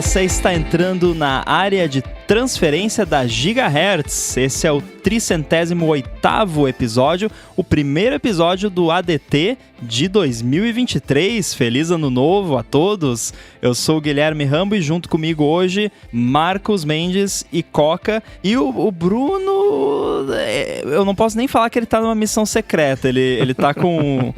você está entrando na área de transferência da Gigahertz. Esse é o 308º episódio, o primeiro episódio do ADT de 2023. Feliz ano novo a todos! Eu sou o Guilherme Rambo e junto comigo hoje, Marcos Mendes e Coca. E o Bruno, eu não posso nem falar que ele tá numa missão secreta, ele tá com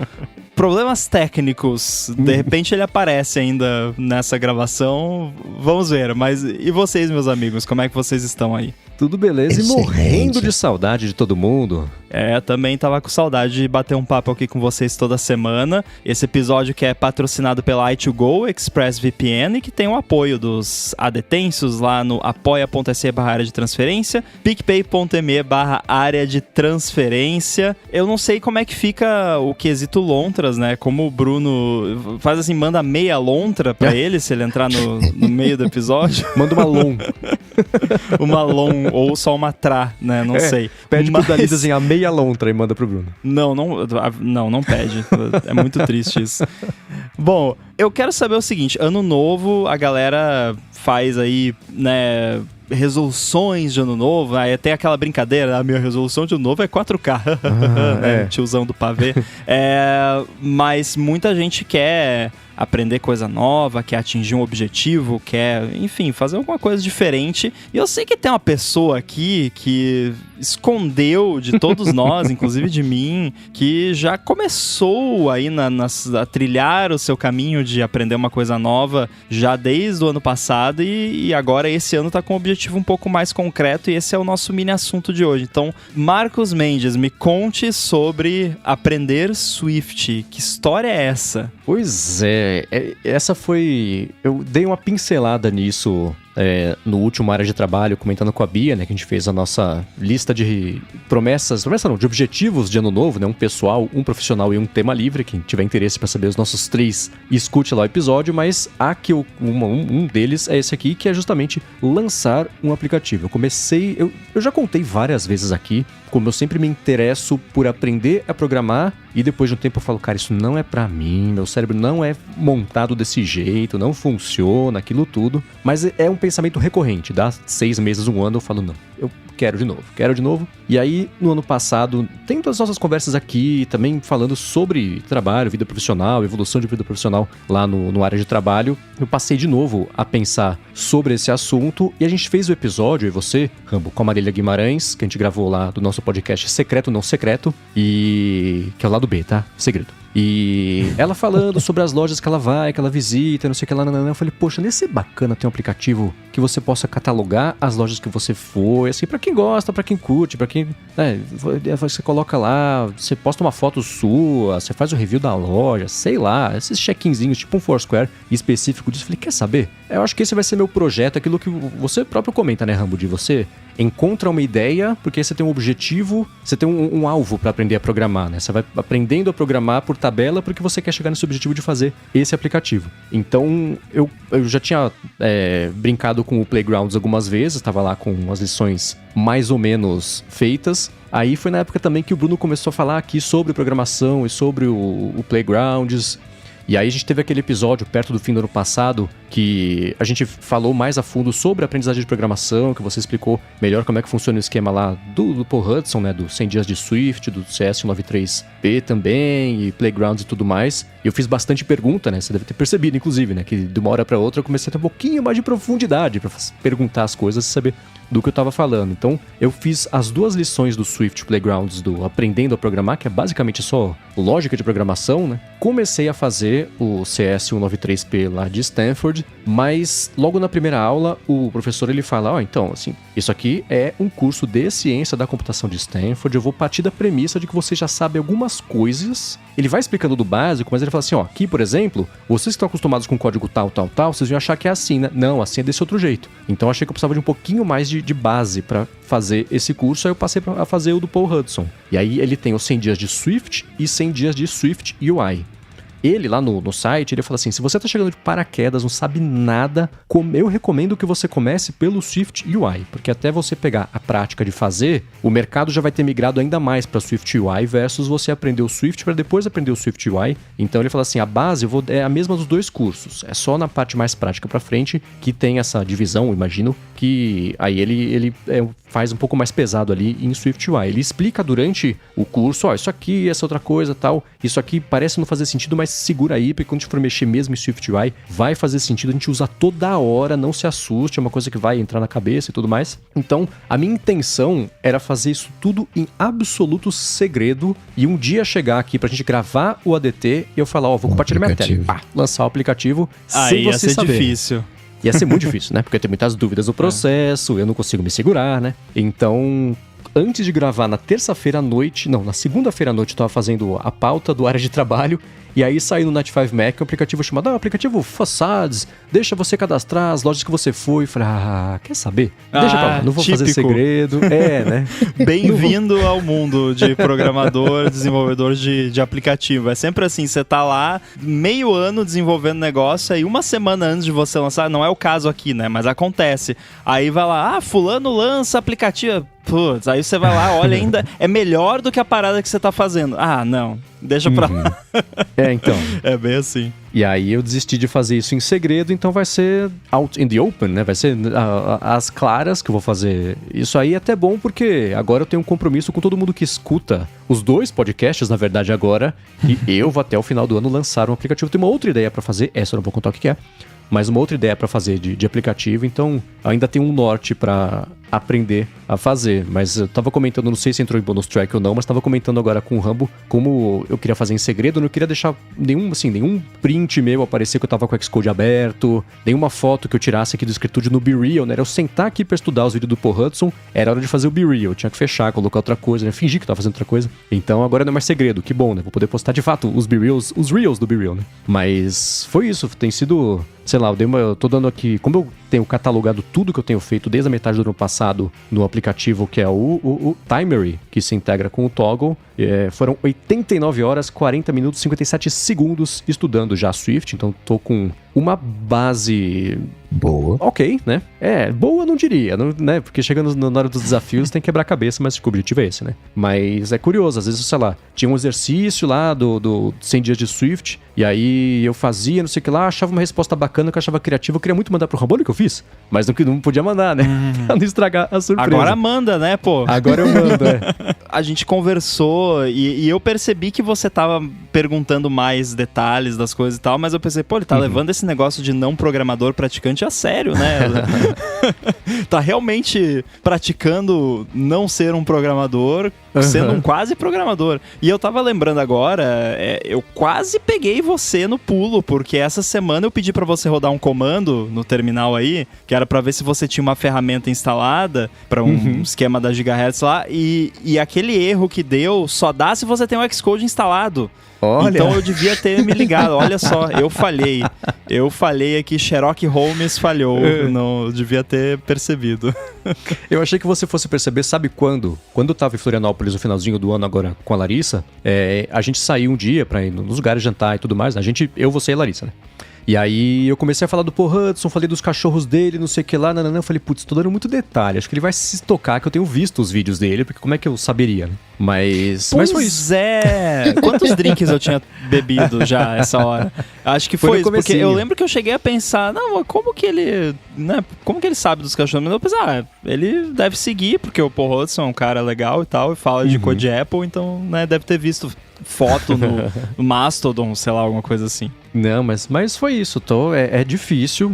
problemas técnicos. De repente ele aparece ainda nessa gravação, vamos ver. Mas e vocês, meus amigos, como é que vocês estão aí? Tudo beleza. Excelente. E morrendo de saudade de todo mundo. Também tava com saudade de bater um papo aqui com vocês toda semana. Esse episódio que é patrocinado pela i2Go, ExpressVPN, e que tem o apoio dos adetensos lá no apoia.se/área de transferência, picpay.me/área de transferência. Eu não sei como é que fica o quesito lontras, né? Como o Bruno faz assim, manda meia lontra pra ele, se ele entrar no meio do episódio. Manda uma lon. Uma lon ou só uma tra, né? Não sei. Pede pro Dali desenhar meia lontra e manda pro Bruno. Não pede. É muito triste isso. Bom, eu quero saber o seguinte. Ano novo, a galera faz aí, né, resoluções de ano novo. Aí tem aquela brincadeira, a minha resolução de ano novo é 4K. Né? Tiozão do pavê. Mas muita gente quer aprender coisa nova, quer atingir um objetivo, quer, enfim, fazer alguma coisa diferente. E eu sei que tem uma pessoa aqui que escondeu de todos nós, inclusive de mim, que já começou aí a trilhar o seu caminho de aprender uma coisa nova já desde o ano passado e agora esse ano tá com um objetivo um pouco mais concreto e esse é o nosso mini assunto de hoje. Então, Marcos Mendes, me conte sobre aprender Swift. Que história é essa? Pois essa foi... Eu dei uma pincelada nisso no último área de trabalho, comentando com a Bia, né, que a gente fez a nossa lista de de objetivos de ano novo, né, um pessoal, um profissional e um tema livre. Quem tiver interesse para saber os nossos 3, escute lá o episódio, mas um deles é esse aqui, que é justamente lançar um aplicativo. Eu já contei várias vezes aqui como eu sempre me interesso por aprender a programar e depois de um tempo eu falo, cara, isso não é pra mim, meu cérebro não é montado desse jeito, não funciona, aquilo tudo. Mas é um pensamento recorrente, dá 6 meses, um ano, eu falo, não, eu quero de novo. E aí, no ano passado, tem todas as nossas conversas aqui, também falando sobre trabalho, vida profissional, evolução de vida profissional lá no área de trabalho. Eu passei de novo a pensar sobre esse assunto e a gente fez o episódio, e você, Rambo, com a Marília Guimarães, que a gente gravou lá do nosso podcast Secreto Não Secreto, e que é o lado B, tá? Segredo. E ela falando sobre as lojas que ela vai, que ela visita, não sei o que lá, eu falei, poxa, nesse bacana ter um aplicativo que você possa catalogar as lojas que você foi, assim, pra quem gosta, pra quem curte, pra quem... você coloca lá, você posta uma foto sua, você faz o review da loja, sei lá, esses check-inzinhos, tipo um Foursquare específico disso. Falei, quer saber? Eu acho que esse vai ser meu projeto, aquilo que você próprio comenta, né, Rambo, de você encontra uma ideia, porque você tem um objetivo, você tem um alvo para aprender a programar, né? Você vai aprendendo a programar por tabela porque você quer chegar nesse objetivo de fazer esse aplicativo. Então, eu já tinha brincado com o Playgrounds algumas vezes, estava lá com as lições mais ou menos feitas. Aí foi na época também que o Bruno começou a falar aqui sobre programação e sobre o Playgrounds. E aí a gente teve aquele episódio perto do fim do ano passado que a gente falou mais a fundo sobre a aprendizagem de programação, que você explicou melhor como é que funciona o esquema lá do Paul Hudson, né, do 100 dias de Swift, do CS193P também, e Playgrounds e tudo mais. E eu fiz bastante pergunta, né, você deve ter percebido, inclusive, né, que de uma hora para outra eu comecei a ter um pouquinho mais de profundidade para perguntar as coisas e saber do que eu estava falando. Então, eu fiz as 2 lições do Swift Playgrounds do Aprendendo a Programar, que é basicamente só lógica de programação, né? Comecei a fazer o CS193P lá de Stanford, mas logo na primeira aula, o professor ele fala, então, assim, isso aqui é um curso de ciência da computação de Stanford, eu vou partir da premissa de que você já sabe algumas coisas. Ele vai explicando do básico, mas ele fala assim, aqui, por exemplo, vocês que estão acostumados com código tal, vocês vão achar que é assim, né? Não, assim é desse outro jeito. Então, eu achei que eu precisava de um pouquinho mais de base para fazer esse curso, aí eu passei a fazer o do Paul Hudson. E aí ele tem os 100 dias de Swift e 100 dias de Swift UI. ele lá no site, ele fala assim, se você tá chegando de paraquedas, não sabe nada, eu recomendo que você comece pelo Swift UI, porque até você pegar a prática de fazer, o mercado já vai ter migrado ainda mais para Swift UI versus você aprender o Swift para depois aprender o Swift UI. Então ele fala assim, a base é a mesma dos dois cursos, é só na parte mais prática para frente que tem essa divisão, imagino, que aí ele faz um pouco mais pesado ali em Swift UI. Ele explica durante o curso, isso aqui, essa outra coisa, tal, isso aqui parece não fazer sentido, mas segura aí, porque quando a gente for mexer mesmo em Swift UI, vai fazer sentido, a gente usa toda hora, não se assuste, é uma coisa que vai entrar na cabeça e tudo mais. Então, a minha intenção era fazer isso tudo em absoluto segredo e um dia chegar aqui pra gente gravar o ADT e eu falar, vou compartilhar minha tela, lançar o aplicativo sem você saber. Difícil. Ia ser muito difícil, né? Porque tem muitas dúvidas no processo, eu não consigo me segurar, né? Então, antes de gravar na terça-feira à noite, na segunda-feira à noite eu tava fazendo a pauta do área de trabalho, e aí saiu no Night 5 Mac um aplicativo chamado aplicativo Facades, deixa você cadastrar as lojas que você foi. Falei, quer saber? Deixa pra lá, não vou fazer segredo. Né? Bem-vindo ao mundo de programador, desenvolvedor de aplicativo. É sempre assim, você tá lá meio ano desenvolvendo negócio, aí uma semana antes de você lançar, não é o caso aqui, né? Mas acontece. Aí vai lá, fulano lança aplicativo. Putz, aí você vai lá, olha, ainda é melhor do que a parada que você tá fazendo. Não, deixa pra lá. Então. É bem assim. E aí eu desisti de fazer isso em segredo, então vai ser out in the open, né? Vai ser às claras que eu vou fazer isso aí. É até bom porque agora eu tenho um compromisso com todo mundo que escuta os dois podcasts, na verdade, agora. E eu vou até o final do ano lançar um aplicativo. Tem uma outra ideia pra fazer, essa eu não vou contar o que é. Mas uma outra ideia para fazer de aplicativo, então ainda tem um norte para aprender a fazer. Mas eu tava comentando, não sei se entrou em bonus track ou não, mas tava comentando agora com o Rambo como eu queria fazer em segredo, eu não queria deixar nenhum print meu aparecer que eu tava com o Xcode aberto, nenhuma foto que eu tirasse aqui do escritório no BeReal, né? Era eu sentar aqui pra estudar os vídeos do Paul Hudson, era hora de fazer o BeReal, tinha que fechar, colocar outra coisa, né? Fingir que tava fazendo outra coisa. Então agora não é mais segredo, que bom, né? Vou poder postar de fato os BeReals, os Reels do BeReal, né? Mas foi isso, tem sido... Sei lá, eu tô dando aqui... Como eu tenho catalogado tudo que eu tenho feito desde a metade do ano passado no aplicativo que é o Timery, que se integra com o Toggle, foram 89 horas, 40 minutos, 57 segundos estudando já Swift, então tô com uma base... boa. Ok, né? Boa não diria, né? Porque chegando na hora dos desafios tem que quebrar a cabeça, mas o objetivo é esse, né? Mas é curioso, às vezes, sei lá, tinha um exercício lá do 100 dias de Swift, e aí eu fazia, não sei o que lá, achava uma resposta bacana, que eu achava criativa, eu queria muito mandar pro Rambo, que eu fiz, mas não podia mandar, né? Pra não estragar a surpresa. Agora manda, né, pô? Agora eu mando, A gente conversou e eu percebi que você tava perguntando mais detalhes das coisas e tal, mas eu pensei, ele tá levando esse negócio de não programador praticante a sério, né? Tá realmente praticando não ser um programador, sendo um quase programador. E eu tava lembrando agora, eu quase peguei você no pulo, porque essa semana eu pedi pra você rodar um comando no terminal aí, que era pra ver se você tinha uma ferramenta instalada pra um esquema da Gigahertz lá, e aquele erro que deu só dá se você tem o Xcode instalado. Olha. Então eu devia ter me ligado. Olha só, eu falhei. Eu falhei aqui, Sherlock Holmes falhou. Não, eu devia ter percebido. Eu achei que você fosse perceber, sabe quando? Quando eu tava em Florianópolis no finalzinho do ano agora com a Larissa, a gente saiu um dia pra ir nos lugares jantar e tudo mais, né? Eu, você e a Larissa, né? E aí eu comecei a falar do Paul Hudson, falei dos cachorros dele, não sei o que lá, eu falei, putz, tô dando muito detalhe, acho que ele vai se tocar que eu tenho visto os vídeos dele, porque como é que eu saberia, né? Mas foi isso. Pois é! Quantos drinks eu tinha bebido já essa hora? Acho que foi isso, porque eu lembro que eu cheguei a pensar, como que ele sabe dos cachorros? Mas eu pensei, ele deve seguir, porque o Paul Hudson é um cara legal e tal, e fala de code Apple, então, né, deve ter visto foto no Mastodon, sei lá, alguma coisa assim. Não, mas foi isso, é difícil,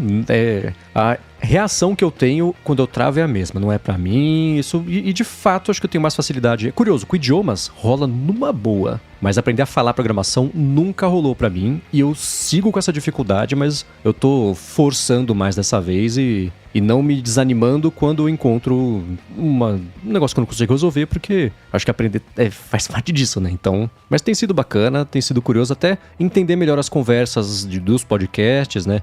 a reação que eu tenho quando eu travo é a mesma, não é pra mim, isso, e de fato acho que eu tenho mais facilidade. É curioso, com idiomas rola numa boa, mas aprender a falar programação nunca rolou pra mim, e eu sigo com essa dificuldade, mas eu tô forçando mais dessa vez e não me desanimando quando eu encontro um negócio que eu não consigo resolver, porque acho que aprender faz parte disso, né? Então, mas tem sido bacana, tem sido curioso até entender melhor as conversas dos podcasts, né?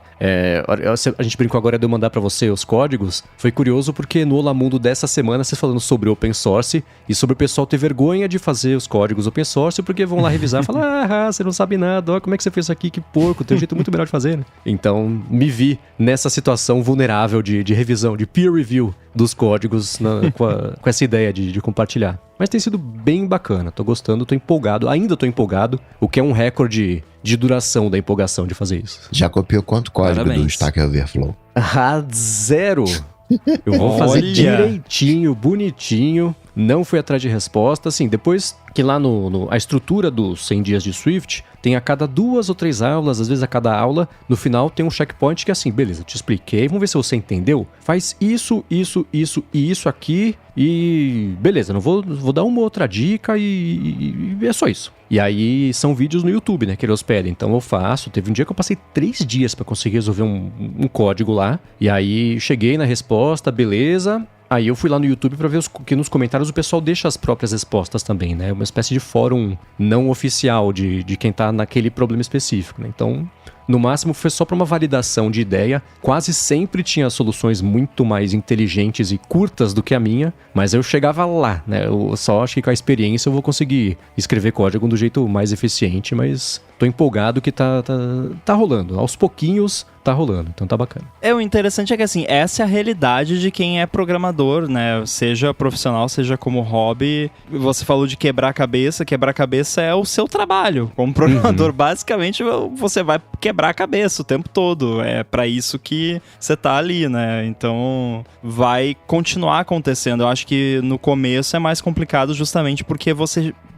A gente brincou agora de eu mandar pra você os códigos, foi curioso porque no Olá Mundo dessa semana vocês falando sobre open source e sobre o pessoal ter vergonha de fazer os códigos open source porque vão lá revisar e falar, você não sabe nada, ó, como é que você fez isso aqui, que porco, tem um jeito muito melhor de fazer, né? Então, me vi nessa situação vulnerável de revisão, de peer review dos códigos com essa ideia de compartilhar. Mas tem sido bem bacana, tô gostando, tô empolgado, ainda tô empolgado, o que é um recorde de duração da empolgação de fazer isso. Já copiou quanto código do Stack Overflow? 0. Eu vou fazer direitinho, bonitinho. Não fui atrás de resposta. Assim, depois que lá a estrutura dos 100 dias de Swift tem a cada 2 ou 3 aulas, às vezes a cada aula, no final tem um checkpoint que é assim, beleza, te expliquei, vamos ver se você entendeu. Faz isso e isso aqui e beleza, não vou dar uma outra dica e é só isso. E aí são vídeos no YouTube, né, que eles pedem. Então eu faço. Teve um dia que eu passei 3 dias pra conseguir resolver um código lá. E aí cheguei na resposta, beleza. Aí eu fui lá no YouTube pra ver que nos comentários o pessoal deixa as próprias respostas também, né? Uma espécie de fórum não oficial de quem tá naquele problema específico, né? Então, no máximo foi só pra uma validação de ideia. Quase sempre tinha soluções muito mais inteligentes e curtas do que a minha, mas eu chegava lá, né? Eu só acho que com a experiência eu vou conseguir escrever código do jeito mais eficiente, mas tô empolgado que tá rolando. Aos pouquinhos tá rolando, então tá bacana. O interessante é que, assim, essa é a realidade de quem é programador, né? Seja profissional, seja como hobby. Você falou de quebrar a cabeça. Quebrar a cabeça é o seu trabalho. Como programador, basicamente, você vai quebrar a cabeça o tempo todo. É pra isso que você tá ali, né? Então, vai continuar acontecendo. Eu acho que no começo é mais complicado justamente porque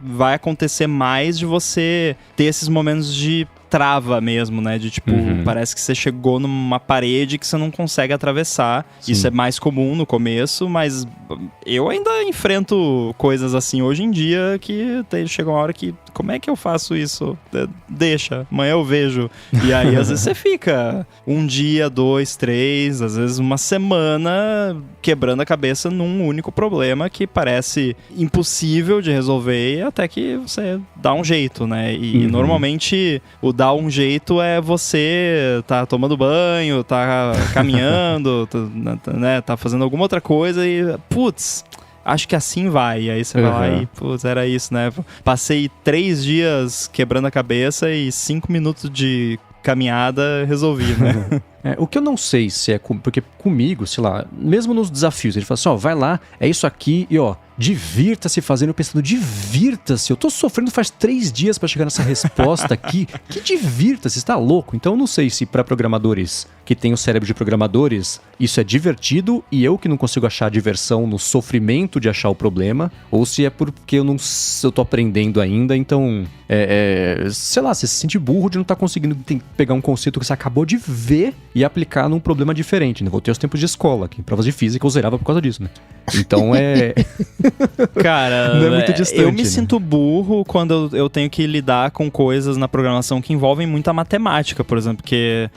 vai acontecer mais de você ter esses momentos de trava mesmo, né? De tipo, parece que você chegou numa parede que você não consegue atravessar. Sim. Isso é mais comum no começo, mas eu ainda enfrento coisas assim hoje em dia que chega uma hora que, como é que eu faço isso? Deixa, amanhã eu vejo. E aí, às vezes você fica 1 dia, 2, 3, às vezes uma semana quebrando a cabeça num único problema que parece impossível de resolver até que você dá um jeito, né? E normalmente o dar um jeito é você tá tomando banho, tá caminhando, né, tá fazendo alguma outra coisa e, putz, acho que assim vai. E aí você vai lá e, putz, era isso, né? Passei 3 dias quebrando a cabeça e 5 minutos de caminhada resolvi, né? O que eu não sei se é porque comigo, sei lá, mesmo nos desafios, ele fala assim, vai lá, é isso aqui e divirta-se fazendo, pensando, divirta-se, eu tô sofrendo faz 3 dias pra chegar nessa resposta aqui, que divirta-se, está louco? Então eu não sei se pra programadores que têm o cérebro de programadores, isso é divertido e eu que não consigo achar diversão no sofrimento de achar o problema, ou se é porque eu tô aprendendo ainda, então, sei lá, você se sente burro de não estar conseguindo pegar um conceito que você acabou de ver e aplicar num problema diferente, né? Voltei aos tempos de escola, aqui, provas de física eu zerava por causa disso, né? Então Cara, não é muito distante, eu me sinto burro quando eu tenho que lidar com coisas na programação que envolvem muita matemática, por exemplo, porque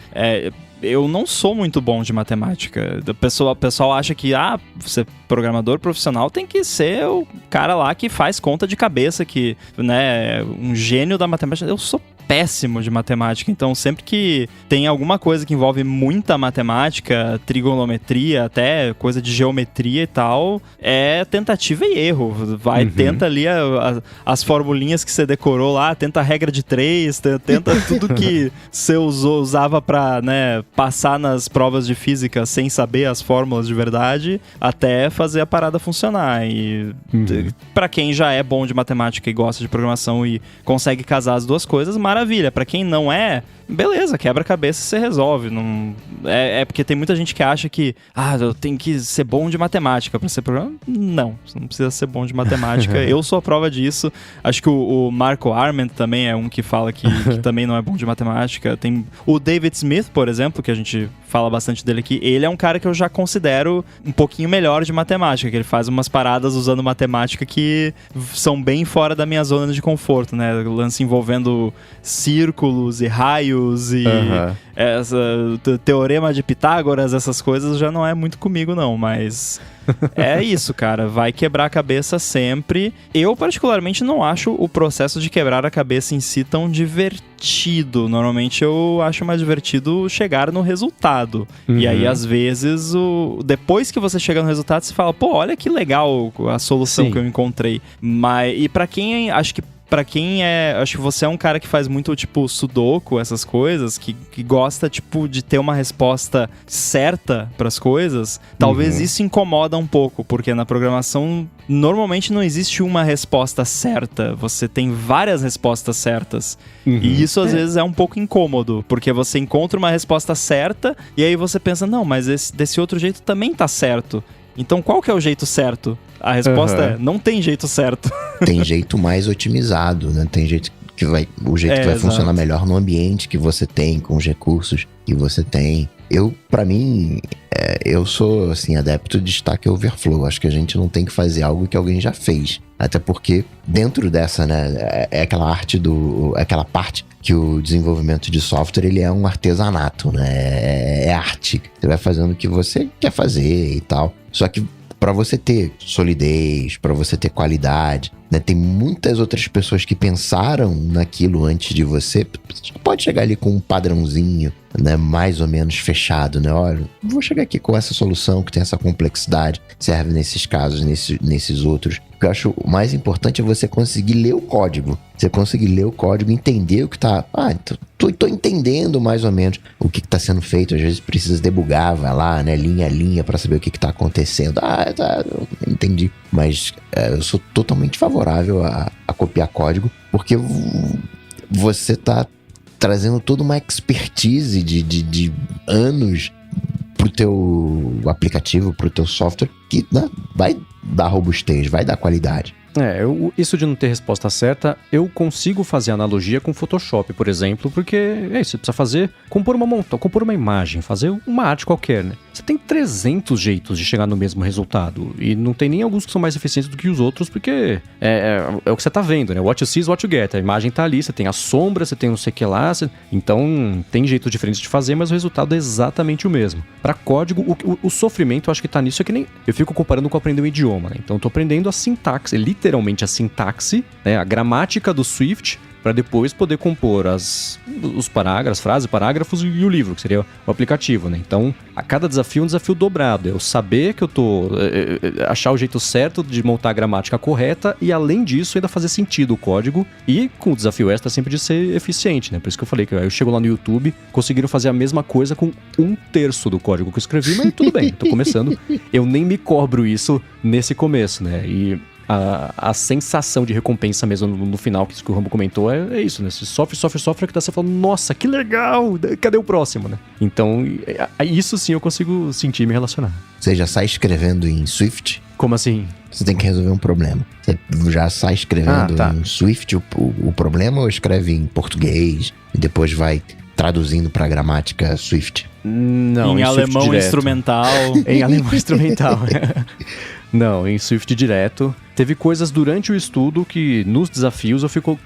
eu não sou muito bom de matemática. O pessoal acha que, ser programador profissional tem que ser o cara lá que faz conta de cabeça, que, né, um gênio da matemática. Eu sou péssimo de matemática, então sempre que tem alguma coisa que envolve muita matemática, trigonometria, até coisa de geometria e tal, é tentativa e erro. Tenta ali as formulinhas que você decorou lá, tenta a regra de 3, tenta tudo que você usava pra, né, passar nas provas de física sem saber as fórmulas de verdade, até fazer a parada funcionar. E pra quem já é bom de matemática e gosta de programação e consegue casar as duas coisas, maravilha. Pra quem não é, beleza, quebra a cabeça e você resolve. Não, porque tem muita gente que acha que eu tenho que ser bom de matemática pra ser programador. Não, você não precisa ser bom de matemática. Eu sou a prova disso. Acho que o Marco Arment também é um que fala que também não é bom de matemática. Tem o David Smith, por exemplo, que a gente fala bastante dele aqui. Ele é um cara que eu já considero um pouquinho melhor de matemática, que ele faz umas paradas usando matemática que são bem fora da minha zona de conforto, né? Lance envolvendo círculos e raios e teorema de Pitágoras, essas coisas já não é muito comigo não, mas é isso, cara, vai quebrar a cabeça sempre. Eu particularmente não acho o processo de quebrar a cabeça em si tão divertido. Normalmente eu acho mais divertido chegar no resultado. E aí às vezes depois que você chega no resultado você fala, pô, olha que legal a solução que eu encontrei. E pra quem acho que você é um cara que faz muito, tipo, sudoku, essas coisas, que gosta, tipo, de ter uma resposta certa pras coisas, talvez isso incomoda um pouco, porque na programação, normalmente não existe uma resposta certa, você tem várias respostas certas, e isso às vezes é um pouco incômodo, porque você encontra uma resposta certa, e aí você pensa, não, mas desse outro jeito também tá certo. Então qual que é o jeito certo? A resposta é, não tem jeito certo. Tem jeito mais otimizado, né? Tem jeito que vai funcionar melhor no ambiente que você tem, com os recursos que você tem. Pra mim, eu sou, assim, adepto de Stack Overflow. Acho que a gente não tem que fazer algo que alguém já fez. Até porque, dentro dessa, né, aquela parte que o desenvolvimento de software, ele é um artesanato, né? É arte. Você vai fazendo o que você quer fazer e tal. Só que para você ter solidez, para você ter qualidade, né? Tem muitas outras pessoas que pensaram naquilo antes de você. Você pode chegar ali com um padrãozinho, né, mais ou menos fechado, né? Olha, vou chegar aqui com essa solução que tem essa complexidade, serve nesses casos, nesses outros. O que eu acho mais importante é você conseguir ler o código. Você conseguir ler o código, entender o que tá... tô entendendo mais ou menos o que tá sendo feito. Às vezes precisa debugar, vai lá, né, linha a linha, para saber o que tá acontecendo. Eu entendi. Mas eu sou totalmente favorável a copiar código, porque você tá trazendo toda uma expertise de anos pro teu aplicativo, pro teu software, que, né, vai dar robustez, vai dar qualidade. Isso de não ter resposta certa, eu consigo fazer analogia com Photoshop, por exemplo, porque você precisa compor uma imagem, fazer uma arte qualquer, né? Você tem 300 jeitos de chegar no mesmo resultado, e não tem nem alguns que são mais eficientes do que os outros, porque é o que você tá vendo, né? What you see is what you get. A imagem tá ali, você tem a sombra, você tem não sei o que lá, então tem jeitos diferentes de fazer, mas o resultado é exatamente o mesmo. Para código, o sofrimento, eu acho que tá nisso, é que nem... Eu fico comparando com aprender um idioma, né? Então eu tô aprendendo a sintaxe, literalmente a sintaxe, né, a gramática do Swift, para depois poder compor os parágrafos, frases, parágrafos e o livro, que seria o aplicativo, né? Então, a cada desafio é um desafio dobrado. Eu saber que eu tô... achar o jeito certo de montar a gramática correta e, além disso, ainda fazer sentido o código e com o desafio extra sempre de ser eficiente, né? Por isso que eu falei que eu chego lá no YouTube, conseguiram fazer a mesma coisa com 1/3 do código que eu escrevi, mas tudo bem, tô começando. Eu nem me cobro isso nesse começo, né? E... A sensação de recompensa mesmo no final, que o Rambo comentou, é isso, né? Você sofre, que dá você falando, nossa, que legal, cadê o próximo, né? Então, isso sim eu consigo sentir e me relacionar. Você já sai escrevendo em Swift? Como assim? Você tem que resolver um problema. Você já sai escrevendo em Swift o problema ou escreve em português e depois vai traduzindo para gramática Swift? Não, em alemão instrumental. Em alemão instrumental. Não, em Swift direto. Teve coisas durante o estudo que, nos desafios, eu fico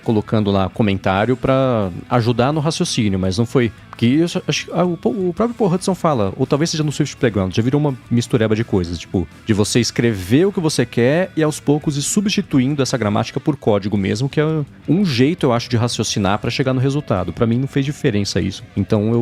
colocando lá comentário pra ajudar no raciocínio, mas não foi... Porque o próprio Paul Hudson fala, ou talvez seja no Swift Playground, já virou uma mistureba de coisas, tipo, de você escrever o que você quer e aos poucos ir substituindo essa gramática por código mesmo, que é um jeito, eu acho, de raciocinar pra chegar no resultado. Pra mim não fez diferença isso. Então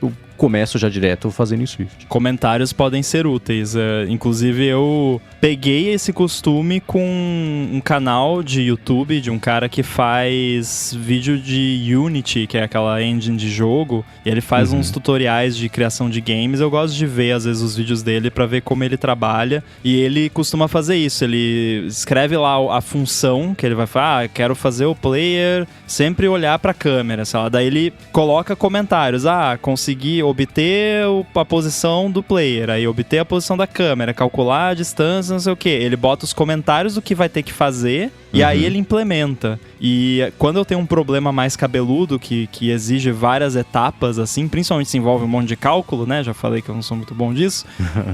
eu começo já direto fazendo em Swift. Comentários podem ser úteis. Inclusive, eu peguei esse costume com um canal de YouTube de um cara que faz vídeo de Unity, que é aquela engine de jogo, e ele faz uns tutoriais de criação de games. Eu gosto de ver, às vezes, os vídeos dele pra ver como ele trabalha, e ele costuma fazer isso. Ele escreve lá a função que ele vai falar, quero fazer o player sempre olhar pra câmera, sei lá. Daí ele coloca comentários, consegui obter a posição do player, aí obter a posição da câmera, calcular a distância, não sei o que. Ele bota os comentários do que vai ter que fazer e aí ele implementa. E quando eu tenho um problema mais cabeludo, que exige várias etapas, assim, principalmente se envolve um monte de cálculo, né? Já falei que eu não sou muito bom disso.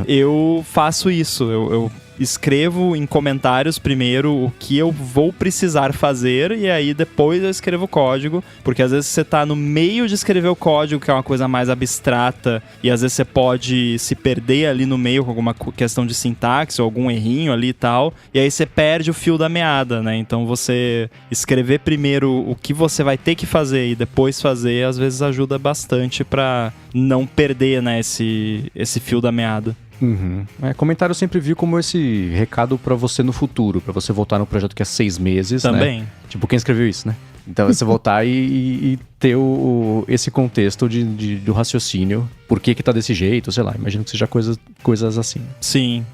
Eu faço isso. Eu escrevo em comentários primeiro o que eu vou precisar fazer e aí depois eu escrevo o código, porque às vezes você tá no meio de escrever o código, que é uma coisa mais abstrata, e às vezes você pode se perder ali no meio com alguma questão de sintaxe ou algum errinho ali e tal, e aí você perde o fio da meada, né? Então você escrever primeiro o que você vai ter que fazer e depois fazer, às vezes ajuda bastante pra não perder, né, esse fio da meada. Uhum. Comentário eu sempre vi como esse recado pra você no futuro, pra você voltar no projeto que é 6 meses, também. Né? Tipo, quem escreveu isso, né? Então você voltar e ter esse contexto do raciocínio, por que tá desse jeito, sei lá, imagino que seja coisas assim. Sim,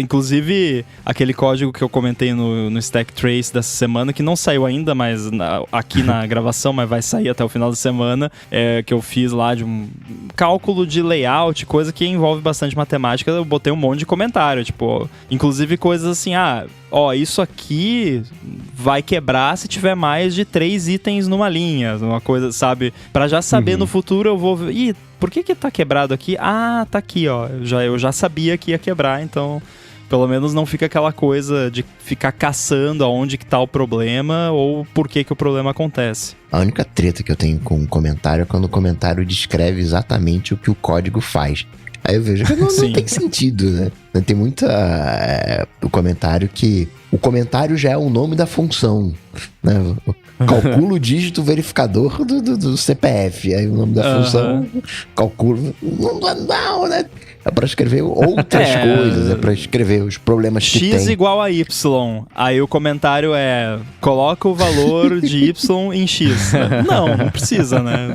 inclusive aquele código que eu comentei no Stack Trace dessa semana, que não saiu ainda, mas aqui na gravação, mas vai sair até o final da semana, que eu fiz lá de um cálculo de layout, coisa que envolve bastante matemática, eu botei um monte de comentário, tipo, inclusive coisas assim, isso aqui vai quebrar se tiver mais de 3 itens numa linha, uma coisa, sabe? Pra já saber no futuro eu vou ver, por que tá quebrado aqui? Tá aqui, ó. Eu já sabia que ia quebrar, então pelo menos não fica aquela coisa de ficar caçando aonde que tá o problema ou por que o problema acontece. A única treta que eu tenho com um comentário é quando o comentário descreve exatamente o que o código faz. Aí eu vejo que não tem sentido, né? Tem muita... o comentário já é o nome da função, né? Calcula o dígito verificador do CPF. Aí o nome da função, calcula... Não, né? É pra escrever outras coisas, é pra escrever os problemas que tem. X igual a Y. Aí o comentário coloca o valor de Y em X. Não precisa, né?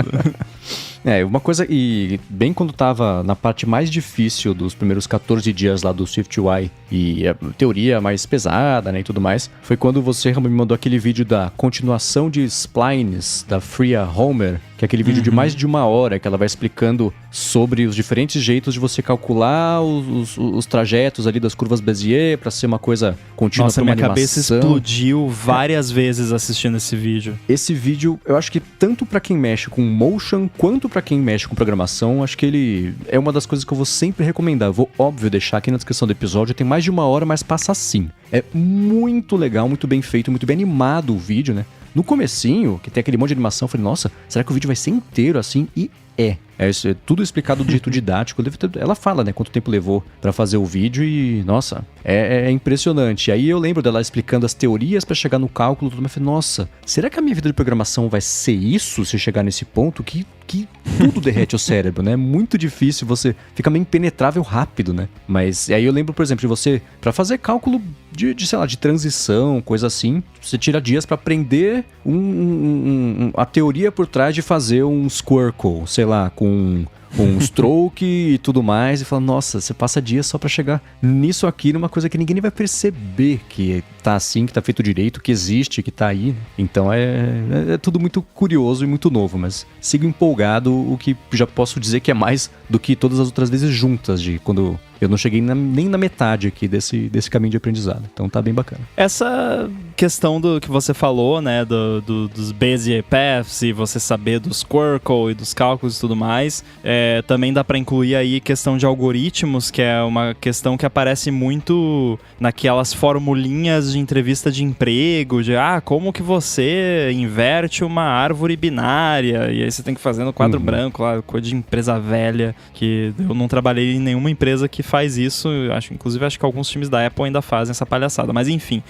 Uma coisa, e bem quando tava na parte mais difícil dos primeiros 14 dias lá do SwiftUI e a teoria mais pesada, né, e tudo mais, foi quando você me mandou aquele vídeo da continuação de splines da Freya Homer, que é aquele vídeo de mais de 1 hora, que ela vai explicando sobre os diferentes jeitos de você calcular os trajetos ali das curvas Bézier pra ser uma coisa contínua. Nossa, minha cabeça explodiu várias vezes assistindo esse vídeo. Esse vídeo, eu acho que tanto pra quem mexe com motion, quanto pra quem mexe com programação, acho que ele é uma das coisas que eu vou sempre recomendar. Eu vou, óbvio, deixar aqui na descrição do episódio, tem mais de 1 hora, mas passa assim. É muito legal, muito bem feito, muito bem animado o vídeo, né? No comecinho, que tem aquele monte de animação, eu falei, nossa, será que o vídeo vai ser inteiro assim? E é tudo explicado do jeito didático. Ela fala, né, quanto tempo levou pra fazer o vídeo e, nossa, é impressionante. Aí eu lembro dela explicando as teorias pra chegar no cálculo, tudo, mas eu falei, nossa, será que a minha vida de programação vai ser isso se chegar nesse ponto que tudo derrete o cérebro, né? É muito difícil, você fica meio impenetrável rápido, né? Mas aí eu lembro, por exemplo, de você, pra fazer cálculo sei lá, de transição, coisa assim, você tira dias pra aprender a teoria por trás de fazer um squircle, sei lá, com um stroke e tudo mais, e fala, nossa, você passa dias só pra chegar nisso aqui, numa coisa que ninguém vai perceber que tá assim, que tá feito direito, que existe, que tá aí. Então é tudo muito curioso e muito novo, mas sigo empolgado, o que já posso dizer que é mais do que todas as outras vezes juntas, de quando eu não cheguei nem na metade aqui desse caminho de aprendizado. Então tá bem bacana. Essa questão do que você falou, né, dos Bezier Paths e você saber dos Squircle e dos cálculos e tudo mais, também dá pra incluir aí questão de algoritmos, que é uma questão que aparece muito naquelas formulinhas de entrevista de emprego, de como que você inverte uma árvore binária, e aí você tem que fazer no quadro branco lá, coisa de empresa velha, que eu não trabalhei em nenhuma empresa que faz isso, inclusive acho que alguns times da Apple ainda fazem essa palhaçada, mas enfim.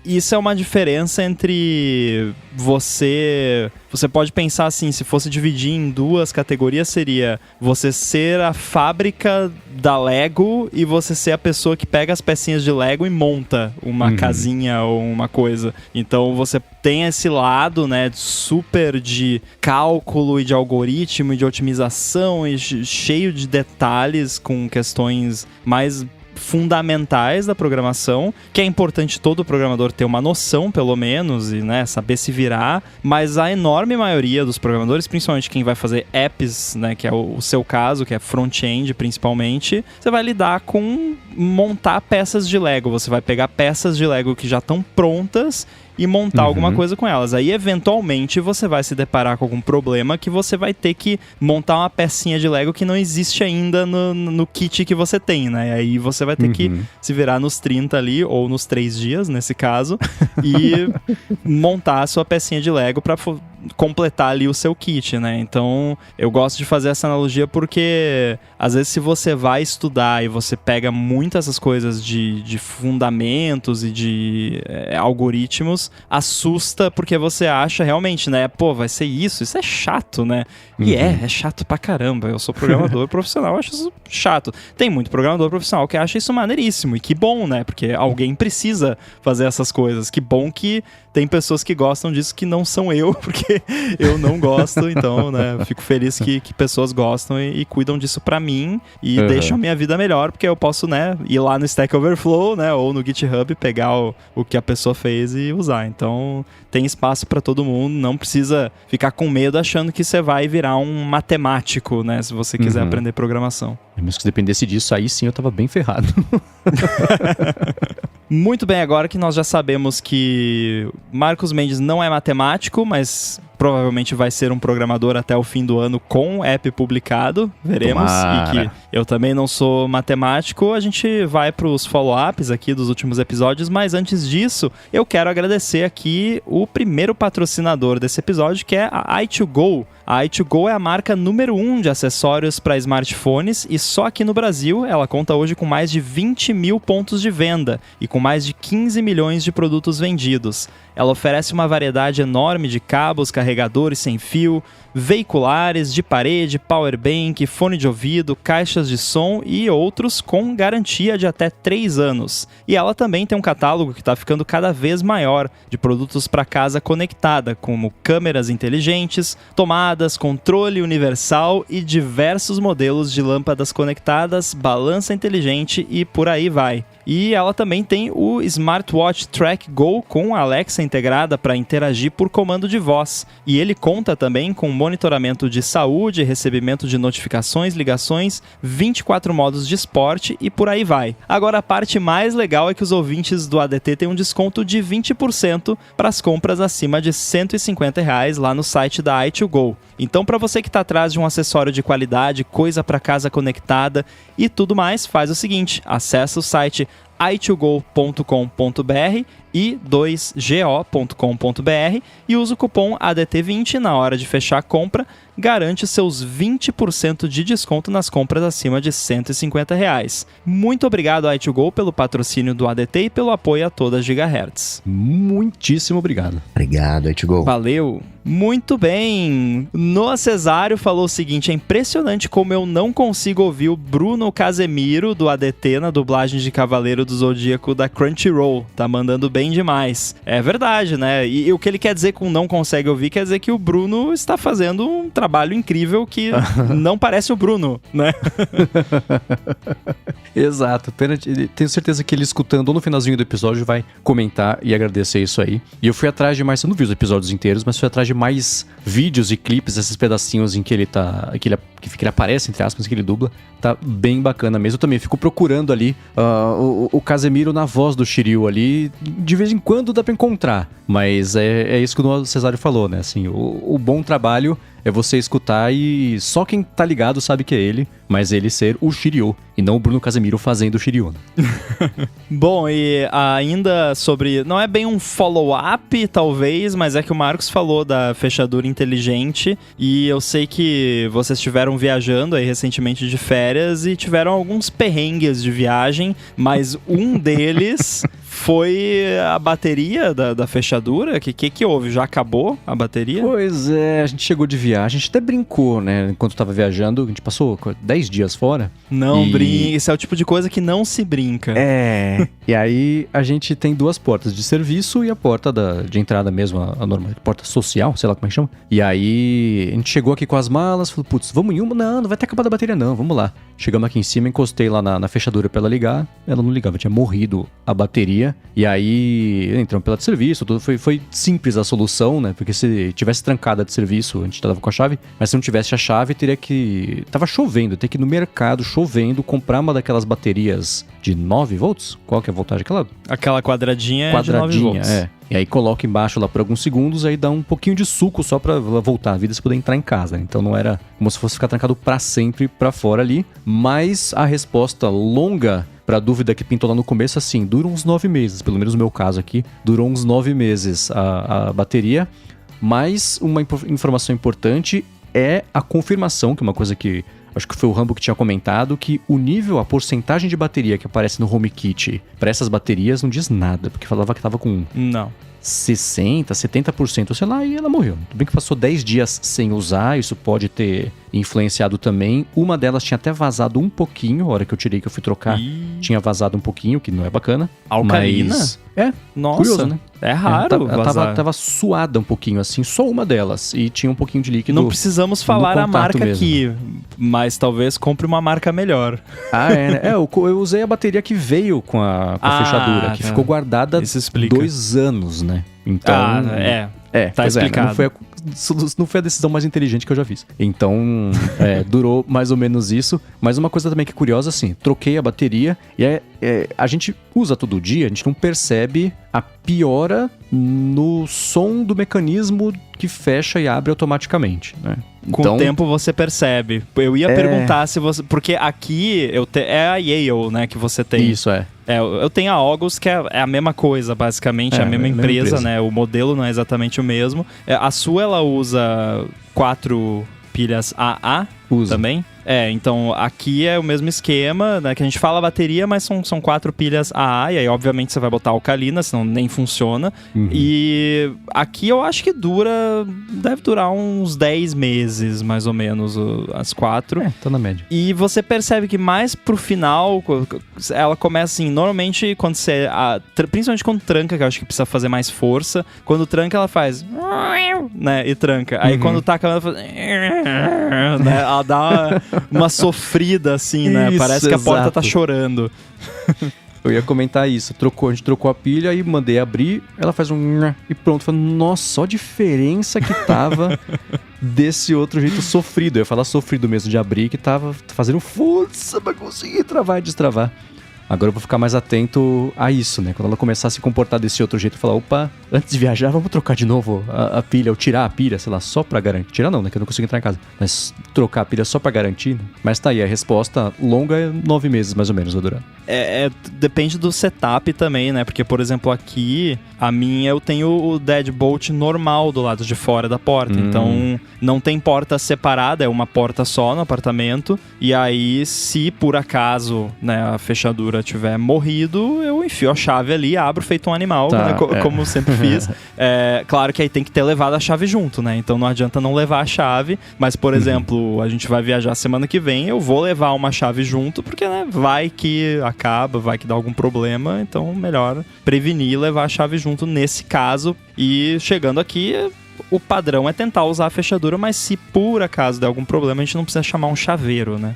Isso é uma diferença entre você pode pensar assim, se fosse dividir em 2 categorias, seria você ser a fábrica da Lego e você ser a pessoa que pega as pecinhas de Lego e monta uma casinha ou uma coisa. Então você tem esse lado, né, super de cálculo e de algoritmo e de otimização e cheio de detalhes com questões mais fundamentais da programação, que é importante todo programador ter uma noção, pelo menos, e, né, saber se virar, mas a enorme maioria dos programadores, principalmente quem vai fazer apps, né, que é o seu caso, que é front-end principalmente, você vai lidar com montar peças de Lego. Você vai pegar peças de Lego que já estão prontas e montar alguma coisa com elas. Aí, eventualmente, você vai se deparar com algum problema que você vai ter que montar uma pecinha de Lego que não existe ainda no kit que você tem, né? Aí você vai ter que se virar nos 30 ali, ou nos 3 dias, nesse caso, e montar a sua pecinha de Lego pra completar ali o seu kit, né? Então, eu gosto de fazer essa analogia porque, às vezes, se você vai estudar e você pega muitas essas coisas de fundamentos e de algoritmos, assusta porque você acha realmente, né? Pô, vai ser isso é chato, né? E é chato pra caramba. Eu sou programador profissional, acho isso chato. Tem muito programador profissional que acha isso maneiríssimo, e que bom, né? Porque alguém precisa fazer essas coisas. Que bom que tem pessoas que gostam disso que não são eu, porque eu não gosto, então, né, eu fico feliz que pessoas gostam e cuidam disso pra mim e deixam a minha vida melhor, porque eu posso, né, ir lá no Stack Overflow, né, ou no GitHub, pegar o que a pessoa fez e usar. Então, tem espaço pra todo mundo, não precisa ficar com medo achando que você vai virar um matemático, né, se você quiser aprender programação. Mas se dependesse disso, aí sim eu tava bem ferrado. Muito bem, agora que nós já sabemos que Marcos Mendes não é matemático, mas provavelmente vai ser um programador até o fim do ano com app publicado, veremos. Tomara. E que eu também não sou matemático, a gente vai para os follow-ups aqui dos últimos episódios, mas antes disso, eu quero agradecer aqui o primeiro patrocinador desse episódio, que é a i2Go. A i2Go é a marca número 1 de acessórios para smartphones e só aqui no Brasil ela conta hoje com mais de 20 mil pontos de venda e com mais de 15 milhões de produtos vendidos. Ela oferece uma variedade enorme de cabos, carregadores sem fio, veiculares, de parede, powerbank, fone de ouvido, caixas de som e outros com garantia de até 3 anos. E ela também tem um catálogo que está ficando cada vez maior de produtos para casa conectada, como câmeras inteligentes, tomadas, controle universal e diversos modelos de lâmpadas conectadas, balança inteligente e por aí vai. E ela também tem o Smartwatch Track Go com a Alexa integrada para interagir por comando de voz. E ele conta também com monitoramento de saúde, recebimento de notificações, ligações, 24 modos de esporte e por aí vai. Agora, a parte mais legal é que os ouvintes do ADT têm um desconto de 20% para as compras acima de R$150 lá no site da i2Go. Então, para você que está atrás de um acessório de qualidade, coisa para casa conectada e tudo mais, faz o seguinte, acessa o site i2go.com.br e 2go.com.br e usa o cupom ADT20 na hora de fechar a compra, garante seus 20% de desconto nas compras acima de R$150. Muito obrigado, i2Go, pelo patrocínio do ADT e pelo apoio a toda Gigahertz. Muitíssimo obrigado. Obrigado, i2Go. Valeu! Muito bem! Noah Cesário falou o seguinte, é impressionante como eu não consigo ouvir o Bruno Casemiro do ADT na dublagem de Cavaleiro do Zodíaco da Crunchyroll. Tá mandando bem demais. É verdade, né? E o que ele quer dizer com não consegue ouvir, quer dizer que o Bruno está fazendo um trabalho incrível que não parece o Bruno, né? Exato. Tenho certeza que ele escutando no finalzinho do episódio vai comentar e agradecer isso aí. E eu fui atrás de mais, eu não vi os episódios inteiros, mas fui atrás de mais vídeos e clipes, esses pedacinhos em que ele tá, que ele aparece, entre aspas, que ele dubla. Tá bem bacana mesmo. Eu também fico procurando ali o Casemiro na voz do Shiryu ali. De vez em quando dá pra encontrar, mas é isso que o Cesário falou, né? Assim, o bom trabalho é você escutar e só quem tá ligado sabe que é ele, mas ele ser o Shiryu e não o Bruno Casemiro fazendo o Shiryu. Né? Bom, e ainda sobre... Não é bem um follow-up, talvez, mas é que o Marcos falou da fechadura inteligente e eu sei que vocês estiveram viajando aí recentemente de férias e tiveram alguns perrengues de viagem, mas um deles... foi a bateria da fechadura? Que houve? Já acabou a bateria? Pois é, a gente chegou de viagem, a gente até brincou, né? Enquanto tava viajando, a gente passou 10 dias fora. Não brinca, isso é o tipo de coisa que não se brinca. É, e aí a gente tem 2 portas de serviço e a porta de entrada mesmo, a normal, porta social, sei lá como é que chama. E aí a gente chegou aqui com as malas, falou, putz, vamos em uma? Não vai ter acabado a bateria não, vamos lá. Chegamos aqui em cima, encostei lá na fechadura pra ela ligar, ela não ligava, tinha morrido a bateria. bateria. E aí entramos pela de serviço, tudo foi simples a solução, né? Porque se tivesse trancada de serviço, a gente tava com a chave, mas se não tivesse a chave, teria que... Tava chovendo, ter que ir no mercado, chovendo, comprar uma daquelas baterias de 9 volts? Qual que é a voltagem? Aquela quadradinha de 9 volts. É. E aí coloca embaixo lá por alguns segundos, aí dá um pouquinho de suco só pra voltar a vida e você poder entrar em casa. Então não era como se fosse ficar trancado pra sempre pra fora ali. Mas a resposta longa pra dúvida que pintou lá no começo, assim, dura uns 9 meses. Pelo menos no meu caso aqui, durou uns 9 meses a bateria. Mas uma informação importante é a confirmação, que é uma coisa que... Acho que foi o Rambo que tinha comentado que o nível, a porcentagem de bateria que aparece no HomeKit para essas baterias não diz nada, porque falava que tava com 60%, 70%, sei lá, e ela morreu. Tudo bem que passou 10 dias sem usar, isso pode ter influenciado também. Uma delas tinha até vazado um pouquinho, a hora que eu tirei, que eu fui trocar, tinha vazado um pouquinho, que não é bacana. Alcalina? Mas... Nossa, curioso, né? É raro ela tava suada um pouquinho, assim, só uma delas, e tinha um pouquinho de líquido. Não precisamos falar a marca mesmo. Aqui, mas talvez compre uma marca melhor. Né? Eu usei a bateria que veio com a fechadura, que ficou guardada 2 anos, né? Então... tá explicado. Não foi a decisão mais inteligente que eu já fiz. Então, durou mais ou menos isso. Mas uma coisa também que é curiosa, assim, troquei a bateria e a gente usa todo dia, a gente não percebe a piora no som do mecanismo que fecha e abre automaticamente, né? Com o tempo você percebe. Eu ia perguntar se você... Porque aqui é a Yale, né, que você tem. Isso, eu tenho a August, que é a mesma coisa, basicamente. É a mesma empresa, né? O modelo não é exatamente o mesmo. A sua, ela usa 4 pilhas AA também? Então aqui é o mesmo esquema, né? Que a gente fala bateria, mas são 4 pilhas AA, e aí obviamente você vai botar alcalina, senão nem funciona. E aqui eu acho que deve durar uns 10 meses, mais ou menos, as 4. Tá na média. E você percebe que mais pro final, ela começa assim, normalmente quando você... principalmente quando tranca, que eu acho que precisa fazer mais força, quando tranca ela faz... né? E tranca. Aí quando tá acabando, ela faz... né? Ela dá uma sofrida assim, né? Isso, parece que a porta tá chorando. Eu ia comentar isso. A gente trocou a pilha e mandei abrir. Ela faz um... E pronto. Falei, nossa, só a diferença que tava desse outro jeito sofrido. Eu ia falar sofrido mesmo de abrir, que tava fazendo força pra conseguir travar e destravar. Agora eu vou ficar mais atento a isso, né? Quando ela começar a se comportar desse outro jeito, falar, opa, antes de viajar, vamos trocar de novo a pilha, ou tirar a pilha, sei lá, só pra garantir. Tirar não, né? Que eu não consigo entrar em casa. Mas trocar a pilha só pra garantir, né? Mas tá aí, a resposta longa é 9 meses, mais ou menos, vai durar. Depende do setup também, né? Porque, por exemplo, aqui, a minha, eu tenho o deadbolt normal do lado de fora da porta. Então, não tem porta separada, é uma porta só no apartamento. E aí, se por acaso, né, a fechadura tiver morrido, eu enfio a chave ali e abro feito um animal, né, como eu sempre fiz. Claro que aí tem que ter levado a chave junto, né? Então não adianta não levar a chave, mas, por exemplo, a gente vai viajar semana que vem, eu vou levar uma chave junto, porque, né, vai que acaba, vai que dá algum problema, então melhor prevenir e levar a chave junto nesse caso. E chegando aqui, o padrão é tentar usar a fechadura, mas se por acaso der algum problema, a gente não precisa chamar um chaveiro, né?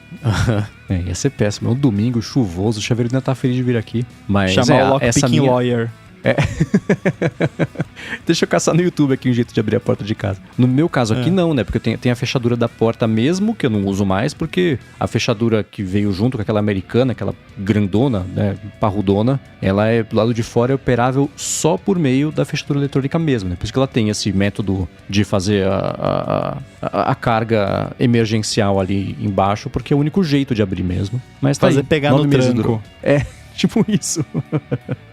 Ia ser péssimo. É um domingo chuvoso, o chaveiro ainda tá feliz de vir aqui. Mas chamar o lockpicking lawyer. Deixa eu caçar no YouTube aqui um jeito de abrir a porta de casa. No meu caso aqui não, né? Porque tem a fechadura da porta mesmo, que eu não uso mais, porque a fechadura que veio junto com aquela americana, aquela grandona, né, parrudona, ela é do lado de fora, é operável só por meio da fechadura eletrônica mesmo, né? Por isso que ela tem esse método de fazer a carga emergencial ali embaixo, porque é o único jeito de abrir mesmo. Mas tá fazer aí, pegar no tranco. Tipo isso.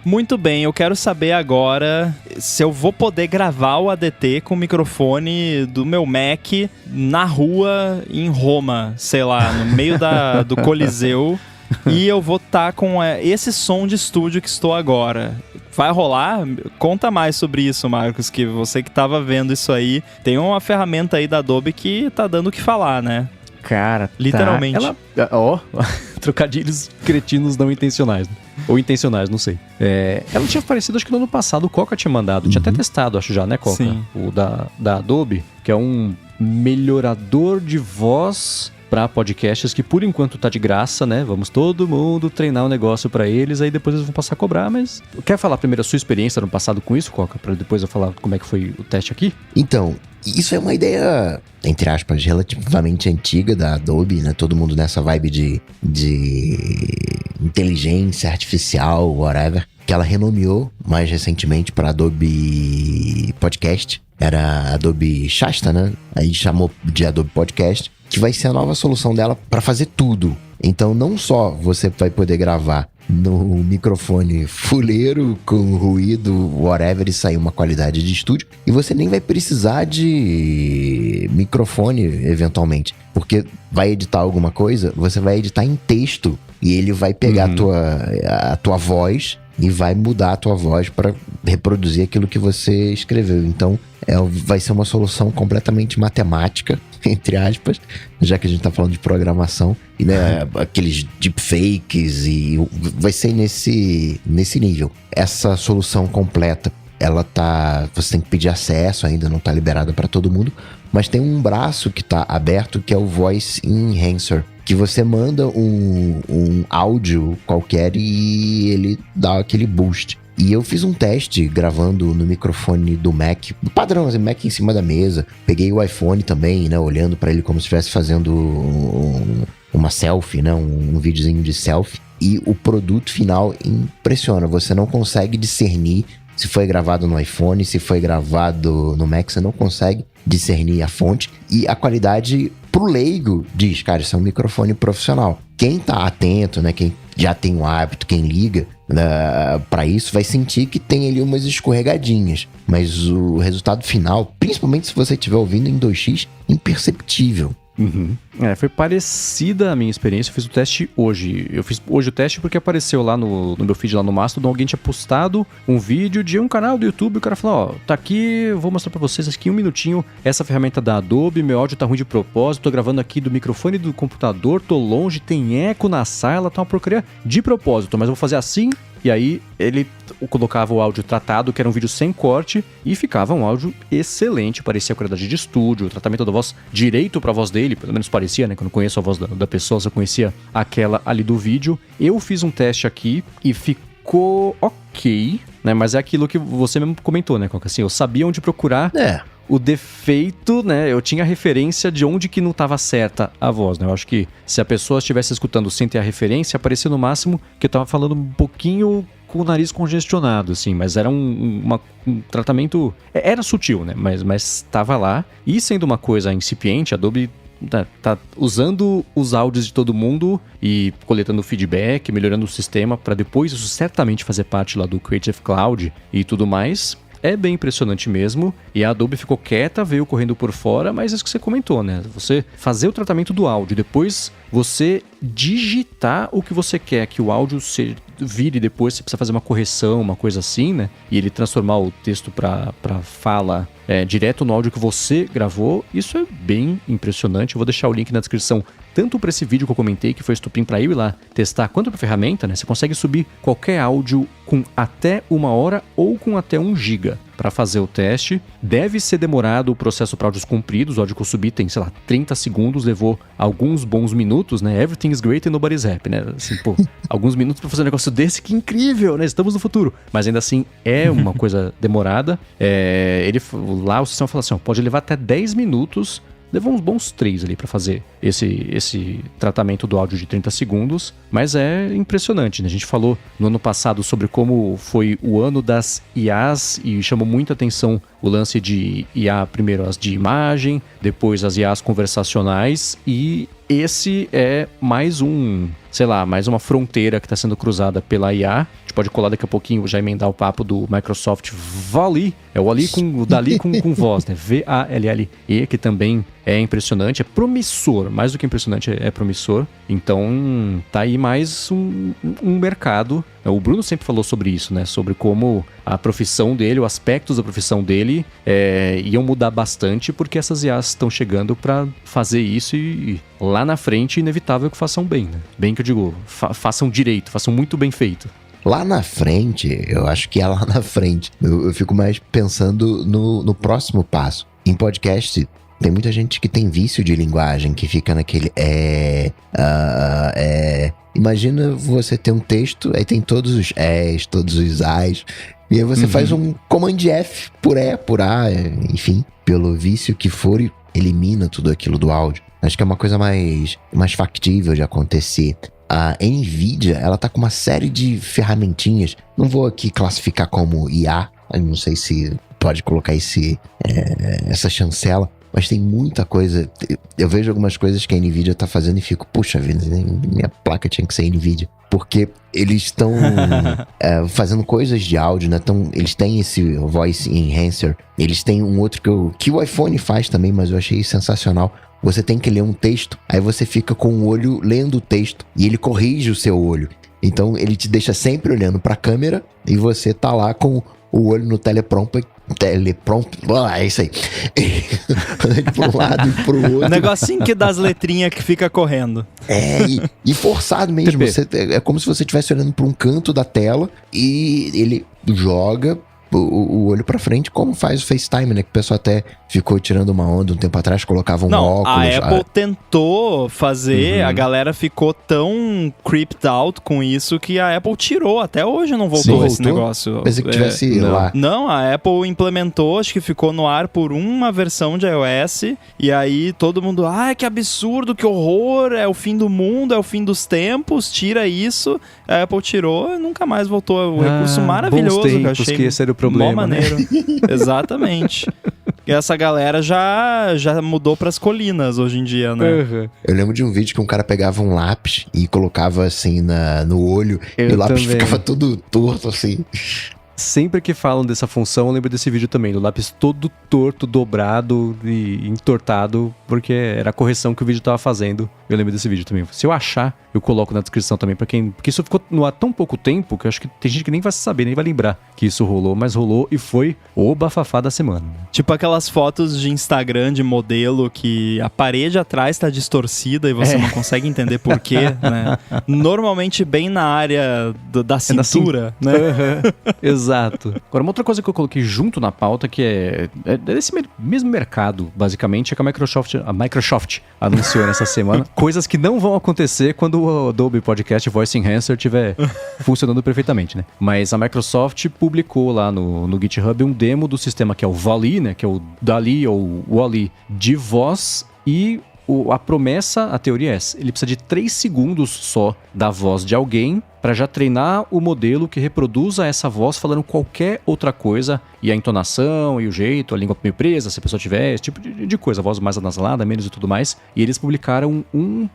Muito bem, eu quero saber agora se eu vou poder gravar o ADT com o microfone do meu Mac na rua em Roma, sei lá, no meio do Coliseu, e eu vou estar com esse som de estúdio que estou agora. Vai rolar? Conta mais sobre isso, Marcos, que você que estava vendo isso aí, tem uma ferramenta aí da Adobe que tá dando o que falar, né? Cara, literalmente. Trocadilhos cretinos não intencionais, né? Ou intencionais, não sei. Ela tinha aparecido, acho que no ano passado, o Coca tinha mandado. Tinha até testado, acho já, né, Coca? Sim. O da Adobe, que é um melhorador de voz para podcasts que por enquanto tá de graça, né? Vamos todo mundo treinar o negócio para eles, aí depois eles vão passar a cobrar, mas quer falar primeiro a sua experiência no passado com isso, Coca, para depois eu falar como é que foi o teste aqui? Então, isso é uma ideia, entre aspas, relativamente antiga da Adobe, né? Todo mundo nessa vibe de inteligência artificial, whatever, que ela renomeou mais recentemente para Adobe Podcast. Era Adobe Shasta, né? Aí chamou de Adobe Podcast, que vai ser a nova solução dela para fazer tudo. Então, não só você vai poder gravar no microfone fuleiro, com ruído, whatever, e sair uma qualidade de estúdio, e você nem vai precisar de microfone, eventualmente, porque vai editar alguma coisa, você vai editar em texto, e ele vai pegar a tua voz e vai mudar a tua voz para reproduzir aquilo que você escreveu. Então, vai ser uma solução completamente matemática, entre aspas, já que a gente tá falando de programação, e né, aqueles deepfakes, e vai ser nesse nível. Essa solução completa, você tem que pedir acesso, ainda não tá liberada para todo mundo, mas tem um braço que tá aberto, que é o Voice Enhancer, que você manda um áudio qualquer e ele dá aquele boost. E eu fiz um teste gravando no microfone do Mac, padrão, assim, Mac em cima da mesa. Peguei o iPhone também, né, olhando pra ele como se estivesse fazendo uma selfie, né, um videozinho de selfie. E o produto final impressiona, você não consegue discernir se foi gravado no iPhone, se foi gravado no Mac, você não consegue discernir a fonte. E a qualidade, pro leigo, diz, cara, isso é um microfone profissional. Quem tá atento, né, quem já tem um hábito, quem liga pra isso, vai sentir que tem ali umas escorregadinhas. Mas o resultado final, principalmente se você estiver ouvindo em 2x, imperceptível. Foi parecida a minha experiência. Eu fiz o teste hoje. Eu fiz hoje o teste porque apareceu lá no meu feed, lá no Mastodon, alguém tinha postado um vídeo de um canal do YouTube. O cara falou, tá aqui, vou mostrar pra vocês aqui em 1 minutinho essa ferramenta da Adobe. Meu áudio tá ruim de propósito, tô gravando aqui do microfone do computador, tô longe, tem eco na sala, tá uma porcaria de propósito, mas eu vou fazer assim. E aí ele colocava o áudio tratado, que era um vídeo sem corte, e ficava um áudio excelente, parecia a qualidade de estúdio, o tratamento da voz direito pra voz dele, pelo menos parecia, né? Quando eu conheço a voz da pessoa, só conhecia aquela ali do vídeo. Eu fiz um teste aqui e ficou ok, né? Mas é aquilo que você mesmo comentou, né, Coca? Assim, eu sabia onde procurar. O defeito, né? Eu tinha a referência de onde que não estava certa a voz, né? Eu acho que se a pessoa estivesse escutando sem ter a referência, aparecia no máximo que eu tava falando um pouquinho com o nariz congestionado, assim, mas era um tratamento... Era sutil, né? Mas tava lá. E sendo uma coisa incipiente, a Adobe tá usando os áudios de todo mundo e coletando feedback, melhorando o sistema para depois isso certamente fazer parte lá do Creative Cloud e tudo mais. É bem impressionante mesmo, e a Adobe ficou quieta, veio correndo por fora, mas é isso que você comentou, né? Você fazer o tratamento do áudio, depois você digitar o que você quer que o áudio vire, depois você precisa fazer uma correção, uma coisa assim, né? E ele transformar o texto para fala direto no áudio que você gravou, isso é bem impressionante. Eu vou deixar o link na descrição, tanto para esse vídeo que eu comentei, que foi estupim para eu ir lá testar, quanto para a ferramenta, né? Você consegue subir qualquer áudio com até 1 hora ou com até 1 giga para fazer o teste. Deve ser demorado o processo para áudios compridos. O áudio que eu subi tem, 30 segundos, levou alguns bons minutos, né? Everything is great and nobody's happy, né? Assim, alguns minutos para fazer um negócio desse, que incrível, né? Estamos no futuro. Mas ainda assim, é uma coisa demorada. Lá o sistema fala assim, pode levar até 10 minutos. Levou uns bons 3 ali pra fazer esse tratamento do áudio de 30 segundos, mas é impressionante, né? A gente falou no ano passado sobre como foi o ano das IAs e chamou muita atenção o lance de IA, primeiro as de imagem, depois as IAs conversacionais, e esse é mais mais uma fronteira que está sendo cruzada pela IA. A gente pode colar daqui a pouquinho, já emendar o papo do Microsoft Vali, o Dali com voz, né? V-A-L-L-E, que também é impressionante, é promissor, mais do que impressionante, é promissor. Então, tá aí mais um mercado. O Bruno sempre falou sobre isso, né? Sobre como a profissão dele, os aspectos da profissão dele iam mudar bastante, porque essas IAs estão chegando para fazer isso e lá na frente, inevitável que façam bem, né? Bem que eu digo, façam direito, façam muito bem feito. Lá na frente, eu acho que é lá na frente. Eu fico mais pensando no próximo passo. Em podcast, Tem muita gente que tem vício de linguagem, que fica naquele Imagina você ter um texto, aí tem todos os todos os as, e aí você faz um Command F por por A, enfim, pelo vício que for, e elimina tudo aquilo do áudio. Acho que é uma coisa mais factível de acontecer. A NVIDIA, ela tá com uma série de ferramentinhas, não vou aqui classificar como IA, não sei se pode colocar essa chancela, mas tem muita coisa. Eu vejo algumas coisas que a NVIDIA tá fazendo e fico, puxa vida, minha placa tinha que ser NVIDIA. Porque eles estão fazendo coisas de áudio, né? Eles têm esse Voice Enhancer. Eles têm um outro que o iPhone faz também, mas eu achei sensacional. Você tem que ler um texto, aí você fica com o olho lendo o texto e ele corrige o seu olho. Então ele te deixa sempre olhando pra câmera e você tá lá com o olho no teleprompter, é isso aí. Pra um lado e pro outro. Negocinho que dá as letrinhas que fica correndo. E forçado mesmo. É como se você estivesse olhando pra um canto da tela e ele joga o olho pra frente, como faz o FaceTime, né? Que o pessoal até ficou tirando uma onda um tempo atrás, colocava óculos. A Apple tentou fazer, a galera ficou tão creeped out com isso que a Apple tirou. Até hoje não voltou esse negócio. Pensei que tivesse lá. Não, a Apple implementou, acho que ficou no ar por uma versão de iOS, e aí todo mundo, que absurdo, que horror, é o fim do mundo, é o fim dos tempos, tira isso. A Apple tirou e nunca mais voltou. É um recurso maravilhoso que eu achei. Que esse era o problema, mó maneiro. Exatamente. E essa galera já mudou pras colinas hoje em dia, né? Uhum. Eu lembro de um vídeo que um cara pegava um lápis e colocava assim no olho, e o lápis ficava todo torto assim. Sempre que falam dessa função, eu lembro desse vídeo também, do lápis todo torto, dobrado e entortado, porque era a correção que o vídeo tava fazendo. Eu lembro desse vídeo também. Se eu achar, eu coloco na descrição também pra quem... Porque isso ficou no ar tão pouco tempo que eu acho que tem gente que nem vai saber, nem vai lembrar que isso rolou, mas rolou e foi o bafafá da semana. Tipo aquelas fotos de Instagram de modelo que a parede atrás tá distorcida e você não consegue entender por quê, né? Normalmente bem na área da cintura, né? Exato. Agora, uma outra coisa que eu coloquei junto na pauta, que é desse mesmo mercado, basicamente, é que a Microsoft anunciou nessa semana coisas que não vão acontecer quando o Adobe Podcast Voice Enhancer estiver funcionando perfeitamente, né? Mas a Microsoft publicou lá no GitHub um demo do sistema que é o Wall-E, né? Que é o DALL-E ou Wall-E de voz, e a promessa, a teoria é essa: ele precisa de 3 segundos só da voz de alguém para já treinar o modelo que reproduza essa voz falando qualquer outra coisa, e a entonação, e o jeito, a língua meio presa, se a pessoa tiver, esse tipo de coisa, a voz mais anasalada, menos e tudo mais. E eles publicaram um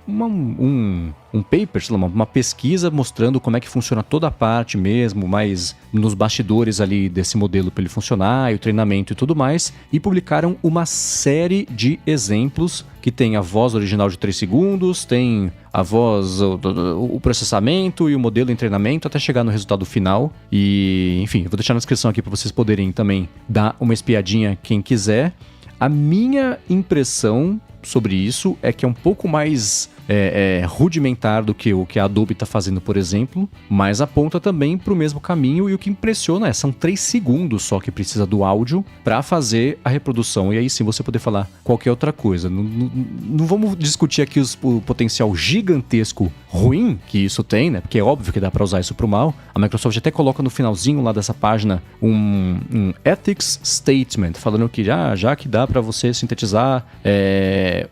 paper, sei lá, uma pesquisa mostrando como é que funciona toda a parte mesmo, mais nos bastidores ali desse modelo para ele funcionar, e o treinamento e tudo mais, e publicaram uma série de exemplos que tem a voz original de 3 segundos, tem a voz, o processamento e o modelo em treinamento até chegar no resultado final. E, enfim, eu vou deixar na descrição aqui para vocês poderem também dar uma espiadinha quem quiser. A minha impressão sobre isso é que é um pouco mais rudimentar do que o que a Adobe está fazendo, por exemplo, mas aponta também para o mesmo caminho, e o que impressiona são 3 segundos só que precisa do áudio para fazer a reprodução, e aí sim você poder falar qualquer outra coisa. Não vamos discutir aqui o potencial gigantesco ruim que isso tem, né? Porque é óbvio que dá para usar isso para o mal. A Microsoft até coloca no finalzinho lá dessa página um ethics statement, falando que já que dá para você sintetizar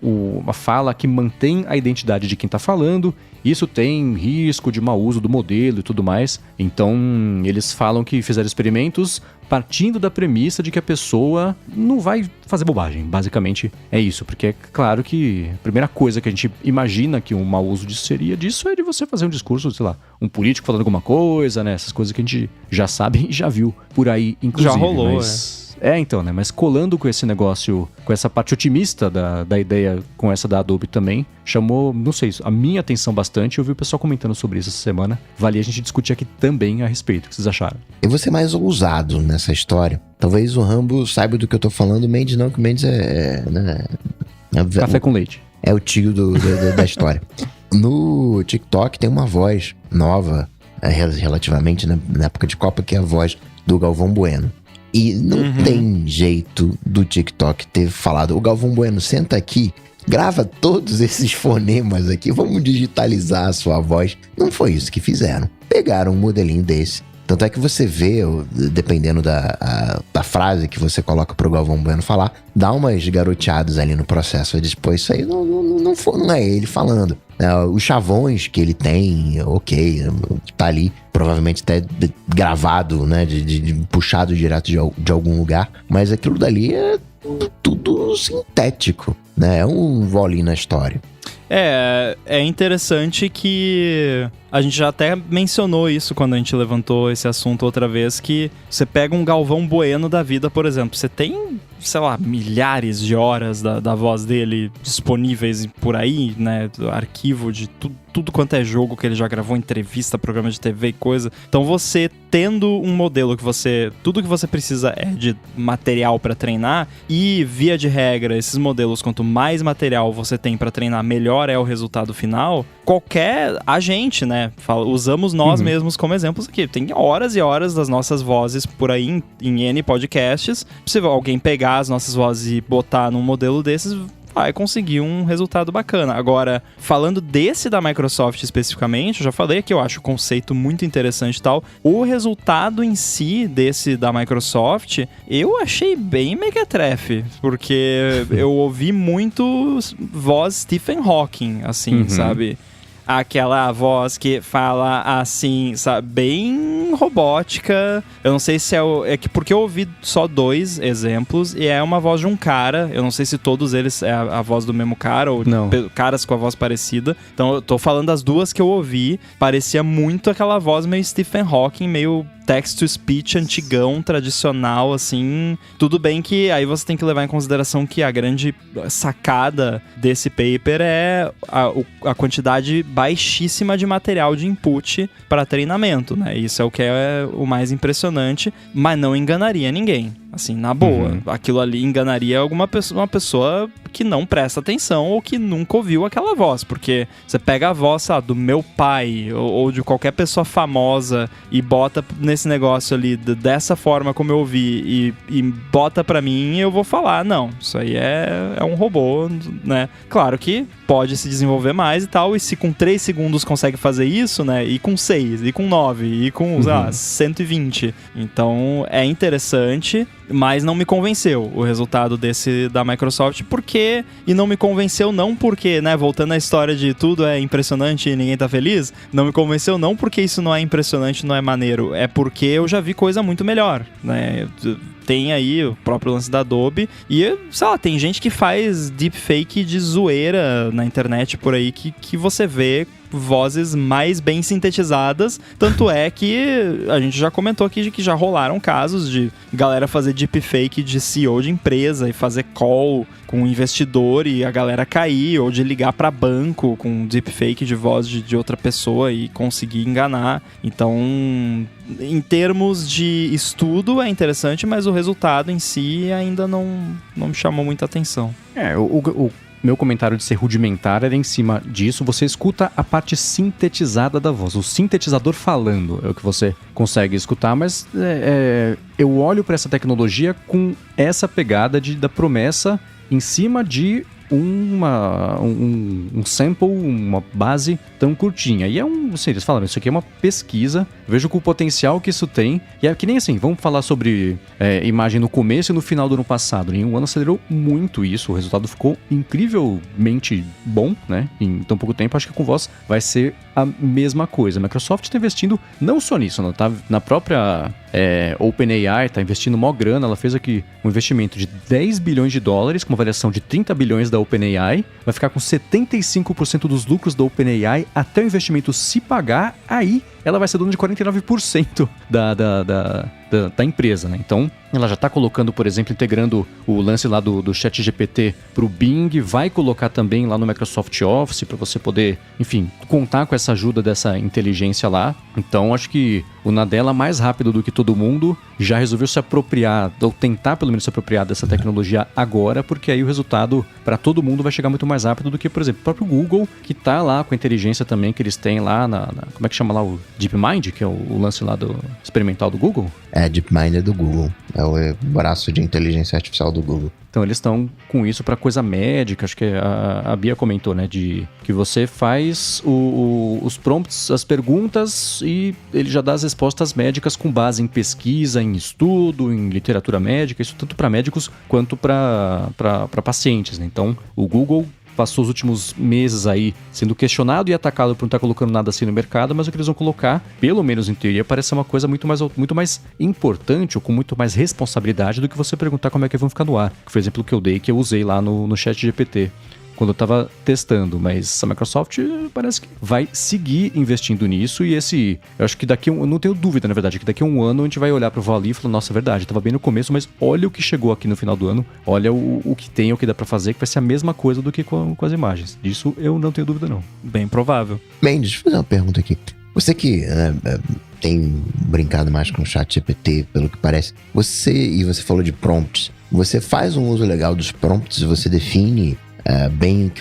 uma fala que mantém a identidade de quem está falando, isso tem risco de mau uso do modelo e tudo mais. Então eles falam que fizeram experimentos partindo da premissa de que a pessoa não vai fazer bobagem. Basicamente é isso, porque é claro que a primeira coisa que a gente imagina que um mau uso disso seria é de você fazer um discurso, sei lá, um político falando alguma coisa, né? Essas coisas que a gente já sabe e já viu por aí, inclusive. Já rolou, mas... então, né? Mas colando com esse negócio, com essa parte otimista da ideia, com essa da Adobe também, chamou, não sei, a minha atenção bastante. Eu vi o pessoal comentando sobre isso essa semana. Vale a gente discutir aqui também a respeito. O que vocês acharam? Eu vou ser mais ousado nessa história. Talvez o Rambo saiba do que eu tô falando. O Mendes não, que o Mendes Café com leite. É o tio da história. No TikTok tem uma voz nova, relativamente, na época de Copa, que é a voz do Galvão Bueno. E não tem jeito do TikTok ter falado, o Galvão Bueno, senta aqui, grava todos esses fonemas aqui, vamos digitalizar a sua voz. Não foi isso que fizeram. Pegaram um modelinho desse. Tanto é que você vê, dependendo da frase que você coloca pro Galvão Bueno falar, dá umas garoteadas ali no processo. Ele diz, pô, isso aí não é ele falando. Os chavões que ele tem, ok, tá ali, provavelmente até gravado, né, puxado direto de algum lugar. Mas aquilo dali é tudo sintético, né? É um volinho na história. É interessante que a gente já até mencionou isso quando a gente levantou esse assunto outra vez, que você pega um Galvão Bueno da vida, por exemplo, você tem, sei lá, milhares de horas da voz dele disponíveis por aí, né, arquivo de tudo quanto é jogo que ele já gravou, entrevista, programa de TV e coisa. Então você tendo um modelo que tudo que você precisa é de material pra treinar, e via de regra, esses modelos, quanto mais material você tem pra treinar, melhor é o resultado final. Qualquer agente, né, usamos nós mesmos como exemplos aqui. Tem horas e horas das nossas vozes por aí em N podcasts. Se alguém pegar as nossas vozes e botar num modelo desses, vai conseguir um resultado bacana. Agora, falando desse da Microsoft especificamente, eu já falei que eu acho o conceito muito interessante e tal. O resultado em si desse da Microsoft, eu achei bem mequetrefe, porque eu ouvi muito voz Stephen Hawking, assim, sabe? Aquela voz que fala assim, sabe, bem robótica. Eu não sei se é que porque eu ouvi só 2 exemplos e é uma voz de um cara. Eu não sei se todos eles é a voz do mesmo cara ou caras com a voz parecida. Então eu tô falando das 2 que eu ouvi. Parecia muito aquela voz meio Stephen Hawking, meio text-to-speech antigão, tradicional, assim. Tudo bem que aí você tem que levar em consideração que a grande sacada desse paper é a quantidade baixíssima de material de input para treinamento, né? Isso é o que é o mais impressionante, mas não enganaria ninguém. Assim, na boa. Aquilo ali enganaria uma pessoa que não presta atenção ou que nunca ouviu aquela voz. Porque você pega a voz, sabe, do meu pai ou de qualquer pessoa famosa e bota nesse negócio ali dessa forma como eu ouvi e bota pra mim, eu vou falar, não, isso aí é um robô, né? Claro que pode se desenvolver mais e tal, e se com 3 segundos consegue fazer isso, né? E com 6, e com 9, e com, sei lá, 120. Então, é interessante, mas não me convenceu o resultado desse da Microsoft, porque... E não me convenceu não porque, né, voltando à história de tudo é impressionante e ninguém tá feliz, não me convenceu não porque isso não é impressionante, não é maneiro, é porque eu já vi coisa muito melhor, né? Tem aí o próprio lance da Adobe e, sei lá, tem gente que faz deepfake de zoeira na internet por aí que você vê vozes mais bem sintetizadas, tanto é que a gente já comentou aqui de que já rolaram casos de galera fazer deepfake de CEO de empresa e fazer call com um investidor e a galera cair, ou de ligar para banco com deepfake de voz de outra pessoa e conseguir enganar. Então, em termos de estudo é interessante, mas o resultado em si ainda não me chamou muita atenção. O meu comentário de ser rudimentar era em cima disso. Você escuta a parte sintetizada da voz, o sintetizador falando é o que você consegue escutar, mas eu olho para essa tecnologia com essa pegada da promessa em cima de um sample, uma base tão curtinha. E assim, eles falam, isso aqui é uma pesquisa, vejo com o potencial que isso tem, e é que nem assim, vamos falar sobre imagem no começo e no final do ano passado. Em um ano acelerou muito isso, o resultado ficou incrivelmente bom, né? Em tão pouco tempo, acho que com voz vai ser a mesma coisa. A Microsoft está investindo não só nisso, não, tá? Na própria OpenAI está investindo mó grana, ela fez aqui um investimento de 10 bilhões de dólares, com uma variação de 30 bilhões da OpenAI, vai ficar com 75% dos lucros da OpenAI até o investimento se pagar, aí ela vai ser dona de 49% da empresa, né? Então, ela já está colocando, por exemplo, integrando o lance lá do ChatGPT para o Bing, vai colocar também lá no Microsoft Office para você poder, enfim, contar com essa ajuda dessa inteligência lá. Então, acho que o Nadella, mais rápido do que todo mundo, já resolveu se apropriar, ou tentar pelo menos se apropriar dessa tecnologia agora, porque aí o resultado para todo mundo vai chegar muito mais rápido do que, por exemplo, o próprio Google, que está lá com a inteligência também que eles têm lá como é que chama lá o DeepMind, que é o lance lá do experimental do Google? É, a DeepMind é do Google. É o braço de inteligência artificial do Google. Então eles estão com isso para coisa médica, acho que a Bia comentou, né, de que você faz os prompts, as perguntas e ele já dá as respostas médicas com base em pesquisa, em estudo, em literatura médica, isso tanto para médicos quanto para pacientes, né? Então o Google passou os últimos meses aí sendo questionado e atacado por não estar colocando nada assim no mercado, mas o que eles vão colocar, pelo menos em teoria, parece ser uma coisa muito mais importante ou com muito mais responsabilidade do que você perguntar como é que vão ficar no ar. Que foi o exemplo que eu dei, que eu usei lá no ChatGPT quando eu estava testando, mas a Microsoft parece que vai seguir investindo nisso e eu acho que eu não tenho dúvida, na verdade, que daqui a um ano a gente vai olhar para o Vali e falar, nossa, é verdade, estava bem no começo, mas olha o que chegou aqui no final do ano, olha o que tem, o que dá para fazer, que vai ser a mesma coisa do que com as imagens. Disso eu não tenho dúvida, não. Bem provável. Bem, deixa eu fazer uma pergunta aqui. Você que tem brincado mais com o ChatGPT, pelo que parece, você falou de prompts, você faz um uso legal dos prompts, você define bem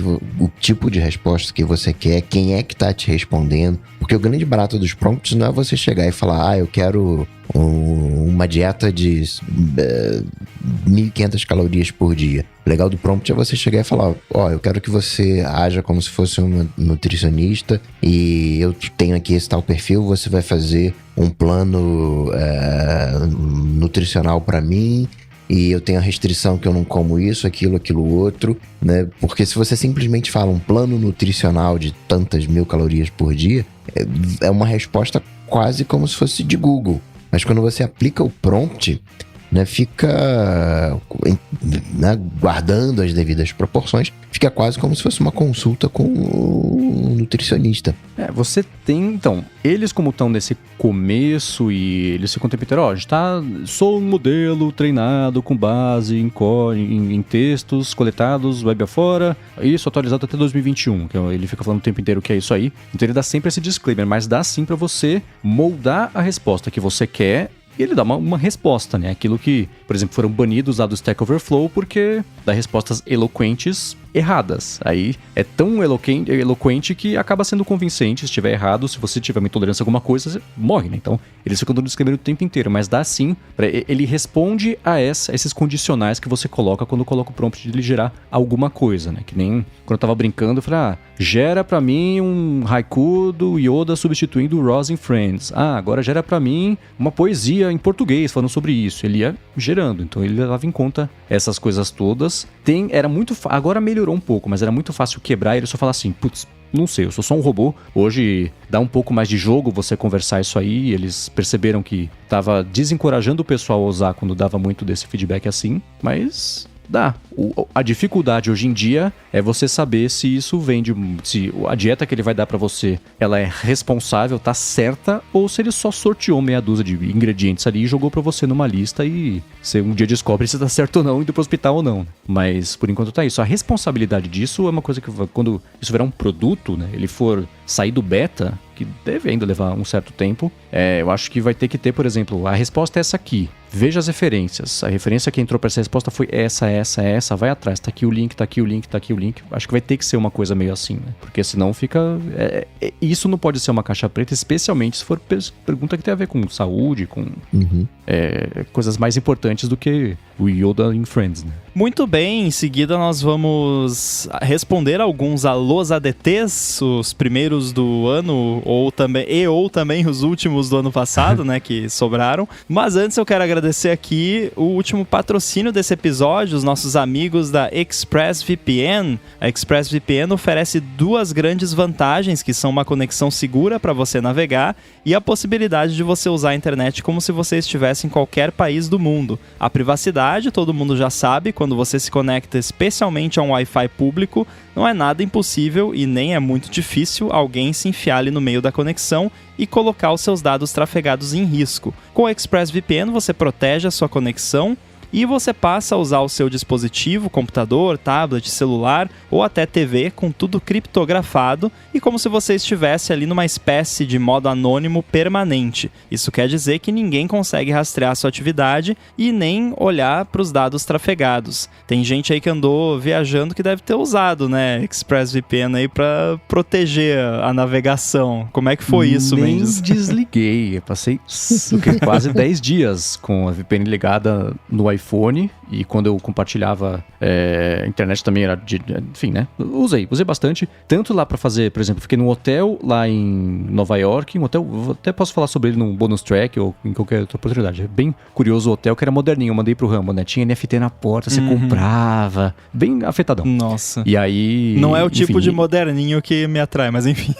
o tipo de resposta que você quer, quem é que tá te respondendo, porque o grande barato dos prompts não é você chegar e falar, eu quero uma dieta de 1.500 calorias por dia. O legal do prompt é você chegar e falar, eu quero que você haja como se fosse um nutricionista e eu tenho aqui esse tal perfil, você vai fazer um plano nutricional para mim, e eu tenho a restrição que eu não como isso, aquilo outro, né? Porque se você simplesmente fala um plano nutricional de tantas 1.000 calorias por dia, é uma resposta quase como se fosse de Google. Mas quando você aplica o prompt, né, fica guardando as devidas proporções, fica quase como se fosse uma consulta com um nutricionista. Você tem, então, eles como estão nesse começo e eles ficam o tempo inteiro, sou um modelo treinado com base em textos coletados web afora, isso atualizado até 2021, que ele fica falando o tempo inteiro que é isso aí. Então ele dá sempre esse disclaimer, mas dá sim para você moldar a resposta que você quer. E ele dá uma resposta, né? Aquilo que, por exemplo, foram banidos lá do Stack Overflow porque dá respostas eloquentes erradas. Aí é tão eloquente que acaba sendo convincente. Se estiver errado, se você tiver uma intolerância a alguma coisa, você morre, né? Então, eles ficam dando disclaimer o tempo inteiro, mas dá sim, ele responde a esses condicionais que você coloca quando coloca o prompt de ele gerar alguma coisa, né? Que nem quando eu tava brincando, eu falei, gera pra mim um haiku do Yoda substituindo o Ross em Friends. Agora gera pra mim uma poesia em português falando sobre isso. Ele ia gerando, então ele levava em conta essas coisas todas. Agora melhorou um pouco, mas era muito fácil quebrar e ele só falar assim, não sei, eu sou só um robô. Hoje dá um pouco mais de jogo você conversar isso aí. Eles perceberam que tava desencorajando o pessoal a usar quando dava muito desse feedback assim, mas dá. A dificuldade hoje em dia é você saber se isso se a dieta que ele vai dar pra você, ela é responsável, tá certa, ou se ele só sorteou meia dúzia de ingredientes ali e jogou pra você numa lista e você um dia descobre se tá certo ou não, indo pro hospital ou não. Mas por enquanto tá isso. A responsabilidade disso é uma coisa que quando isso virar um produto, né, ele for sair do beta, que deve ainda levar um certo tempo, eu acho que vai ter que ter, por exemplo, a resposta é essa aqui. Veja as referências. A referência que entrou para essa resposta foi essa, vai atrás. Tá aqui o link, tá aqui o link, tá aqui o link. Acho que vai ter que ser uma coisa meio assim, né? Porque senão fica... isso não pode ser uma caixa preta, especialmente se for pergunta que tem a ver com saúde, com coisas mais importantes do que o Yoda em Friends, né? Muito bem, em seguida nós vamos responder alguns alôs ADTs, os primeiros do ano, ou também os últimos do ano passado, né, que sobraram. Mas antes eu quero agradecer aqui o último patrocínio desse episódio, os nossos amigos da ExpressVPN. A ExpressVPN oferece duas grandes vantagens, que são uma conexão segura para você navegar e a possibilidade de você usar a internet como se você estivesse em qualquer país do mundo. A privacidade, todo mundo já sabe, quando você se conecta especialmente a um Wi-Fi público, não é nada impossível e nem é muito difícil alguém se enfiar ali no meio da conexão e colocar os seus dados trafegados em risco. Com o ExpressVPN você protege a sua conexão e você passa a usar o seu dispositivo, computador, tablet, celular ou até TV com tudo criptografado e como se você estivesse ali numa espécie de modo anônimo permanente. Isso quer dizer que ninguém consegue rastrear a sua atividade e nem olhar para os dados trafegados. Tem gente aí que andou viajando que deve ter usado, né, ExpressVPN aí para proteger a navegação. Como é que foi isso, Mendes? Nem desliguei. Eu passei quase 10 dias com a VPN ligada no iPhone e quando eu compartilhava a internet também era enfim, né? Usei bastante. Tanto lá pra fazer, por exemplo, fiquei num hotel lá em Nova York, um hotel, até posso falar sobre ele num bonus track ou em qualquer outra oportunidade. É bem curioso o hotel, que era moderninho, eu mandei pro Rambo, né? Tinha NFT na porta, você comprava, bem afetadão. Nossa. E aí... Não é o tipo de moderninho que me atrai, mas enfim.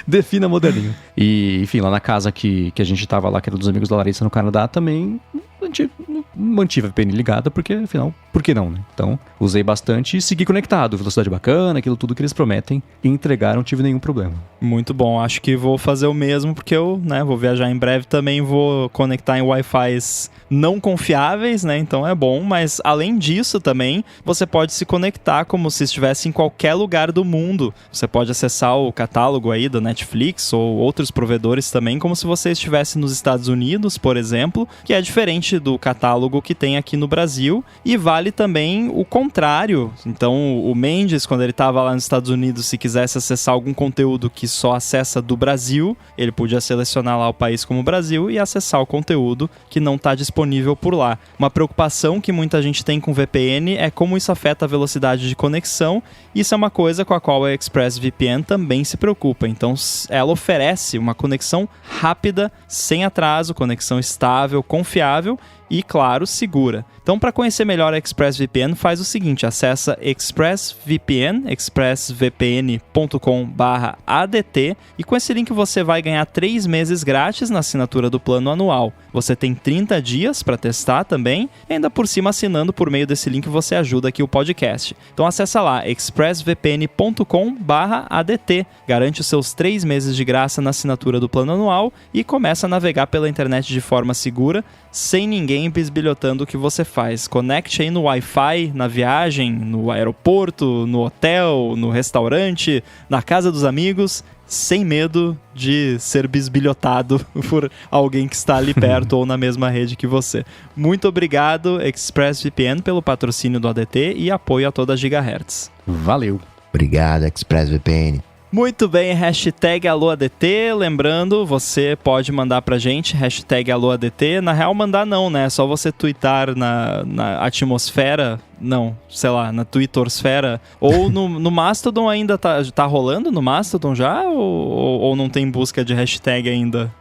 Defina moderninho. E, enfim, lá na casa que a gente tava lá, que era dos amigos da Larissa no Canadá, também a gente mantive a VPN ligada, porque, afinal, por que não, né? Então, usei bastante e segui conectado. Velocidade bacana, aquilo tudo que eles prometem. E entregaram, não tive nenhum problema. Muito bom. Acho que vou fazer o mesmo, porque eu, né, vou viajar em breve também, vou conectar em Wi-Fis não confiáveis, né? Então é bom, mas além disso também, você pode se conectar como se estivesse em qualquer lugar do mundo. Você pode acessar o catálogo aí da Netflix ou outros provedores também, como se você estivesse nos Estados Unidos, por exemplo, que é diferente do catálogo que tem aqui no Brasil, e vale também o contrário. Então, o Mendes, quando ele estava lá nos Estados Unidos, se quisesse acessar algum conteúdo que só acessa do Brasil, ele podia selecionar lá o país como Brasil e acessar o conteúdo que não está disponível por lá. Uma preocupação que muita gente tem com VPN é como isso afeta a velocidade de conexão. Isso é uma coisa com a qual a ExpressVPN também se preocupa. Então, ela oferece uma conexão rápida, sem atraso, conexão estável, confiável e, claro, segura. Então, para conhecer melhor a ExpressVPN, faz o seguinte, acessa expressvpn.com/adt e com esse link você vai ganhar 3 meses grátis na assinatura do plano anual. Você tem 30 dias para testar também, e ainda por cima assinando por meio desse link você ajuda aqui o podcast. Então acessa lá, expressvpn.com/adt, garante os seus 3 meses de graça na assinatura do plano anual e começa a navegar pela internet de forma segura, sem ninguém bisbilhotando o que você faz. Conecte aí no Wi-Fi, na viagem, no aeroporto, no hotel, no restaurante, na casa dos amigos, sem medo de ser bisbilhotado por alguém que está ali perto ou na mesma rede que você. Muito obrigado, ExpressVPN, pelo patrocínio do ADT e apoio a toda a Gigahertz. Valeu! Obrigado, ExpressVPN. Muito bem, hashtag AlôADT, lembrando, você pode mandar pra gente, hashtag AlôADT, na real mandar não, né, é só você twittar na atmosfera, não, sei lá, na Twittersfera, ou no Mastodon ainda tá rolando no Mastodon já, ou não tem busca de hashtag ainda?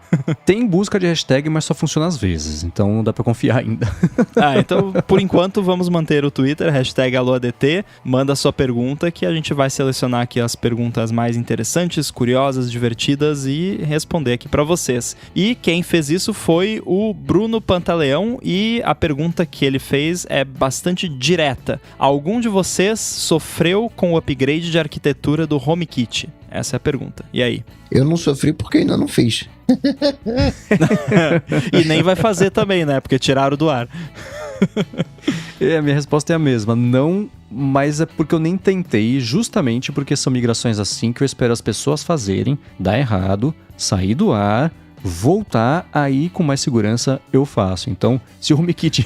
Tem busca de hashtag, mas só funciona às vezes, então não dá pra confiar ainda. Então, por enquanto, vamos manter o Twitter, hashtag AlôADT, manda sua pergunta que a gente vai selecionar aqui as perguntas mais interessantes, curiosas, divertidas e responder aqui pra vocês. E quem fez isso foi o Bruno Pantaleão e a pergunta que ele fez é bastante direta. Algum de vocês sofreu com o upgrade de arquitetura do HomeKit? Essa é a pergunta. E aí? Eu não sofri porque ainda não fiz. E nem vai fazer também, né? Porque tiraram do ar. A minha resposta é a mesma. Não, mas é porque eu nem tentei, justamente porque são migrações assim que eu espero as pessoas fazerem, dar errado, sair do ar, voltar, aí com mais segurança eu faço. Então, se o HomeKit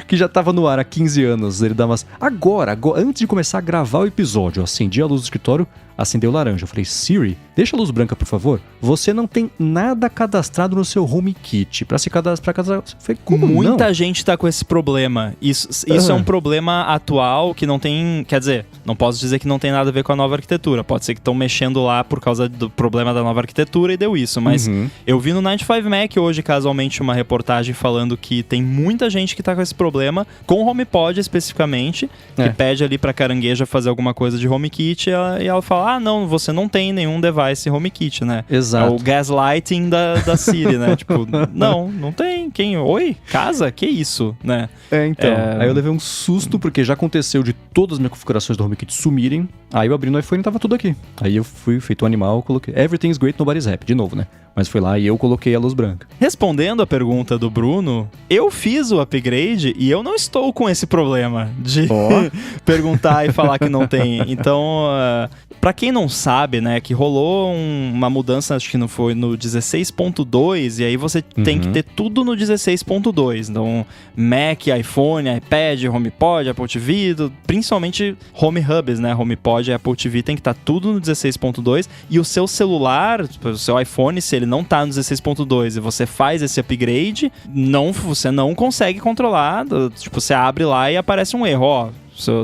que já estava no ar há 15 anos, ele dá umas... Agora, antes de começar a gravar o episódio, eu acendi a luz do escritório, acendeu laranja. Eu falei, Siri, deixa a luz branca, por favor. Você não tem nada cadastrado no seu HomeKit. Pra se cadastrar... Eu falei, como Muita não? gente tá com esse problema. Isso é um problema atual que não tem... Quer dizer, não posso dizer que não tem nada a ver com a nova arquitetura. Pode ser que estão mexendo lá por causa do problema da nova arquitetura e deu isso. Mas eu vi no 95Mac hoje, casualmente, uma reportagem falando que tem muita gente que tá com esse problema, com o HomePod especificamente, que pede ali pra carangueja fazer alguma coisa de HomeKit e ela fala, não, você não tem nenhum device HomeKit, né? Exato. É o gaslighting da Siri, né? Tipo, não tem. Oi? Casa? Que isso, né? Então. Aí eu levei um susto, porque já aconteceu de todas as minhas configurações do HomeKit sumirem. Aí eu abri no iPhone e tava tudo aqui. Aí eu fui feito um animal, coloquei Everything's Great, Nobody's Happy, de novo, né? Mas foi lá e eu coloquei a luz branca. Respondendo a pergunta do Bruno, eu fiz o upgrade e eu não estou com esse problema de perguntar e falar que não tem. Então, pra quem não sabe, né, que rolou uma mudança, acho que não foi no 16.2, e aí você tem que ter tudo no 16.2. Então, Mac, iPhone, iPad, HomePod, Apple TV, principalmente Home Hubs, né, HomePod e Apple TV tem que estar tudo no 16.2, e o seu celular, o seu iPhone, se ele não tá no 16.2 e você faz esse upgrade, você não consegue controlar, tipo, você abre lá e aparece um erro,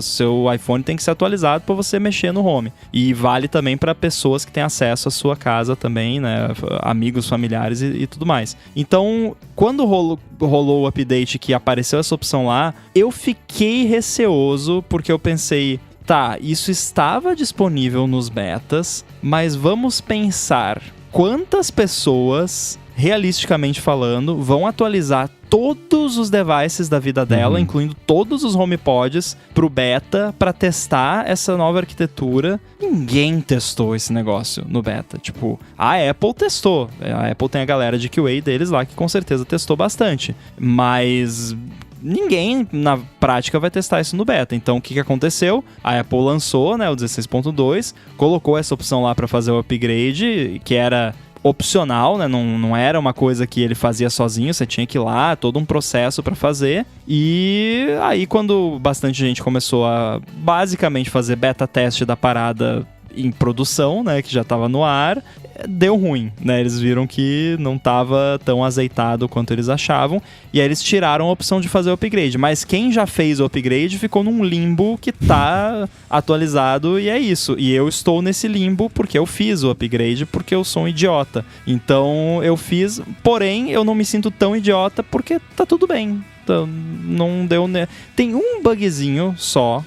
seu iPhone tem que ser atualizado para você mexer no Home. E vale também para pessoas que têm acesso à sua casa também, né? Amigos, familiares e tudo mais. Então, quando rolou o update que apareceu essa opção lá, eu fiquei receoso porque eu pensei, tá, isso estava disponível nos betas, mas vamos pensar quantas pessoas, realisticamente falando, vão atualizar todos os devices da vida dela, incluindo todos os HomePods, pro beta, pra testar essa nova arquitetura. Ninguém testou esse negócio no beta. Tipo, a Apple testou. A Apple tem a galera de QA deles lá que com certeza testou bastante. Mas ninguém, na prática, vai testar isso no beta. Então, o que aconteceu? A Apple lançou, né, o 16.2, colocou essa opção lá pra fazer o upgrade, que era opcional, né? Não era uma coisa que ele fazia sozinho, você tinha que ir lá, todo um processo pra fazer. E aí, quando bastante gente começou a basicamente fazer beta teste da parada em produção, né, que já tava no ar, deu ruim, né? Eles viram que não tava tão azeitado quanto eles achavam, e aí eles tiraram a opção de fazer o upgrade. Mas quem já fez o upgrade ficou num limbo que tá atualizado, e é isso. E eu estou nesse limbo porque eu fiz o upgrade, porque eu sou um idiota. Então eu fiz, porém eu não me sinto tão idiota porque tá tudo bem. Então, não deu... Tem um bugzinho só,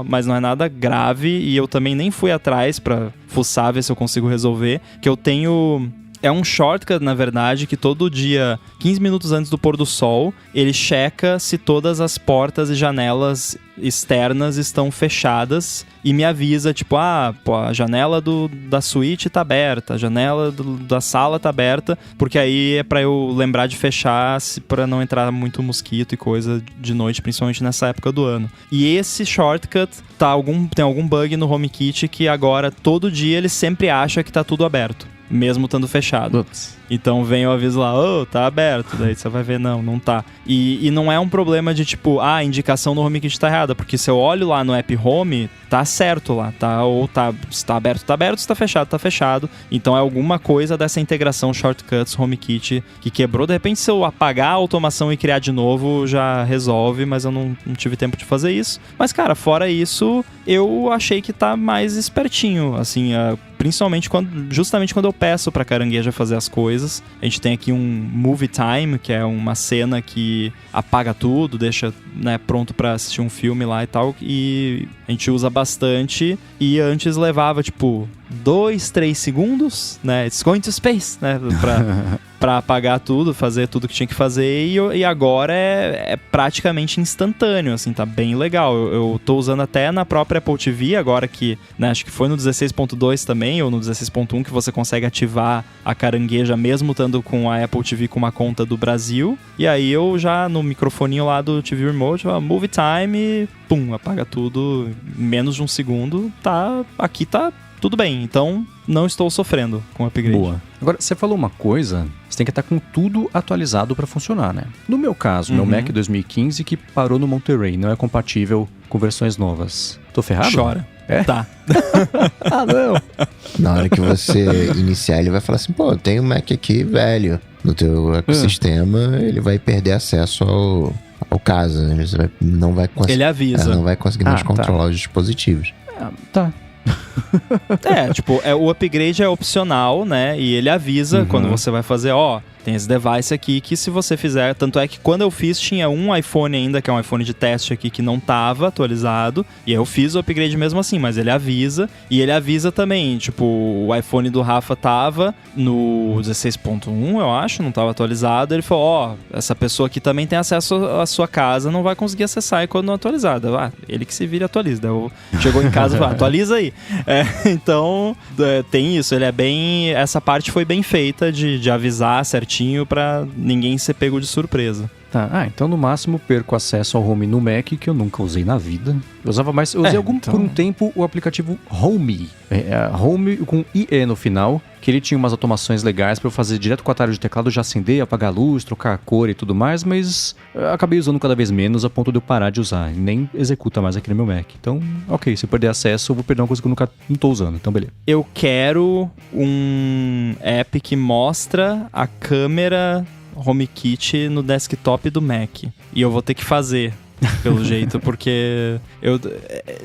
mas não é nada grave, e eu também nem fui atrás pra fuçar, ver se eu consigo resolver, que eu tenho... É um shortcut, na verdade, que todo dia, 15 minutos antes do pôr do sol, ele checa se todas as portas e janelas externas estão fechadas e me avisa, tipo, a janela da suíte tá aberta, a janela da sala tá aberta, porque aí é pra eu lembrar de fechar, pra não entrar muito mosquito e coisa de noite, principalmente nessa época do ano. E esse shortcut tem algum bug no HomeKit que agora, todo dia, ele sempre acha que tá tudo aberto, mesmo estando fechado. Ups. Então vem o aviso lá, tá aberto. Daí você vai ver, não tá. E não é um problema de tipo, a indicação no HomeKit tá errada, porque se eu olho lá no app Home, tá certo lá, tá? Ou se tá aberto, se tá fechado. Então é alguma coisa dessa integração Shortcuts HomeKit que quebrou. De repente, se eu apagar a automação e criar de novo, já resolve, mas eu não tive tempo de fazer isso. Mas, cara, fora isso, eu achei que tá mais espertinho, assim, principalmente justamente quando eu peço pra Carangueja fazer as coisas. A gente tem aqui um Movie Time, que é uma cena que apaga tudo, deixa, né, pronto pra assistir um filme lá e tal, e a gente usa bastante, e antes levava, tipo, 2-3 segundos, né, it's going to space, né, pra apagar tudo, fazer tudo que tinha que fazer, e agora é praticamente instantâneo, assim, tá bem legal. Eu tô usando até na própria Apple TV, agora que, né, acho que foi no 16.2 também, ou no 16.1, que você consegue ativar a Carangueja mesmo estando com a Apple TV com uma conta do Brasil, e aí eu já no microfoninho lá do TV Remote, Movie Time, pum, apaga tudo em menos de um segundo, aqui tá tudo bem, então não estou sofrendo com o upgrade. Boa. Agora, você falou uma coisa, você tem que estar com tudo atualizado para funcionar, né? No meu caso, meu Mac 2015 que parou no Monterey, não é compatível com versões novas. Tô ferrado? Chora. É? Tá. Ah, não. Na hora que você iniciar, ele vai falar assim, pô, tem um Mac aqui velho no teu ecossistema, ele vai perder acesso ao caso, né? Não vai conseguir. Ele avisa. Não vai conseguir mais controlar os dispositivos. Tá. Tipo, o upgrade é opcional, né? E ele avisa quando você vai fazer, tem esse device aqui que se você fizer... Tanto é que quando eu fiz, tinha um iPhone ainda, que é um iPhone de teste aqui, que não tava atualizado. E aí eu fiz o upgrade mesmo assim, mas ele avisa. E ele avisa também, tipo, o iPhone do Rafa tava no 16.1, eu acho, não tava atualizado. Ele falou, essa pessoa aqui também tem acesso à sua casa, não vai conseguir acessar quando não atualizado. Ele que se vira e atualiza. Chegou em casa e falou, atualiza aí. Então, tem isso. Ele é bem... Essa parte foi bem feita de avisar certinho pra ninguém ser pego de surpresa. Tá, então no máximo perco acesso ao Home no Mac, que eu nunca usei na vida. Eu usava mais, eu usei por um tempo o aplicativo Home. Home com IE no final, que ele tinha umas automações legais pra eu fazer direto com o atalho de teclado, já acender, apagar a luz, trocar a cor e tudo mais, mas eu acabei usando cada vez menos a ponto de eu parar de usar. E nem executa mais aqui no meu Mac. Então, ok, se eu perder acesso, eu vou perder uma coisa que eu não tô usando, então beleza. Eu quero um app que mostra a câmera HomeKit no desktop do Mac. E eu vou ter que fazer, pelo jeito, porque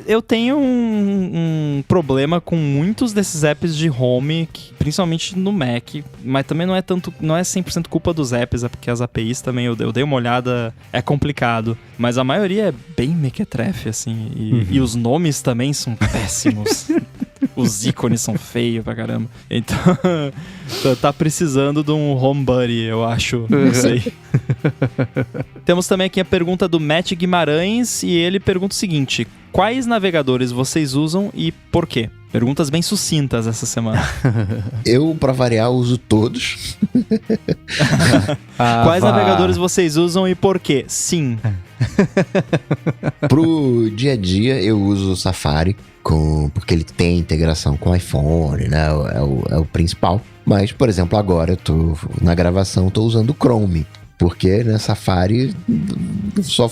eu tenho um problema com muitos desses apps de home, principalmente no Mac, mas também não é 100% culpa dos apps, é porque as APIs também, eu dei uma olhada, é complicado. Mas a maioria é bem mequetrefe, assim, e os nomes também são péssimos. Os ícones são feios pra caramba. Então, tá precisando de um home buddy, eu acho. Não sei. Temos também aqui a pergunta do Matt Guimarães, e ele pergunta o seguinte: quais navegadores vocês usam e por quê? Perguntas bem sucintas essa semana. Eu, pra variar, uso todos. Quais navegadores vocês usam e por quê? Sim. Pro dia a dia, eu uso o Safari, porque ele tem integração com o iPhone, né? É o principal. Mas, por exemplo, agora eu tô na gravação, tô usando o Chrome, porque né, Safari só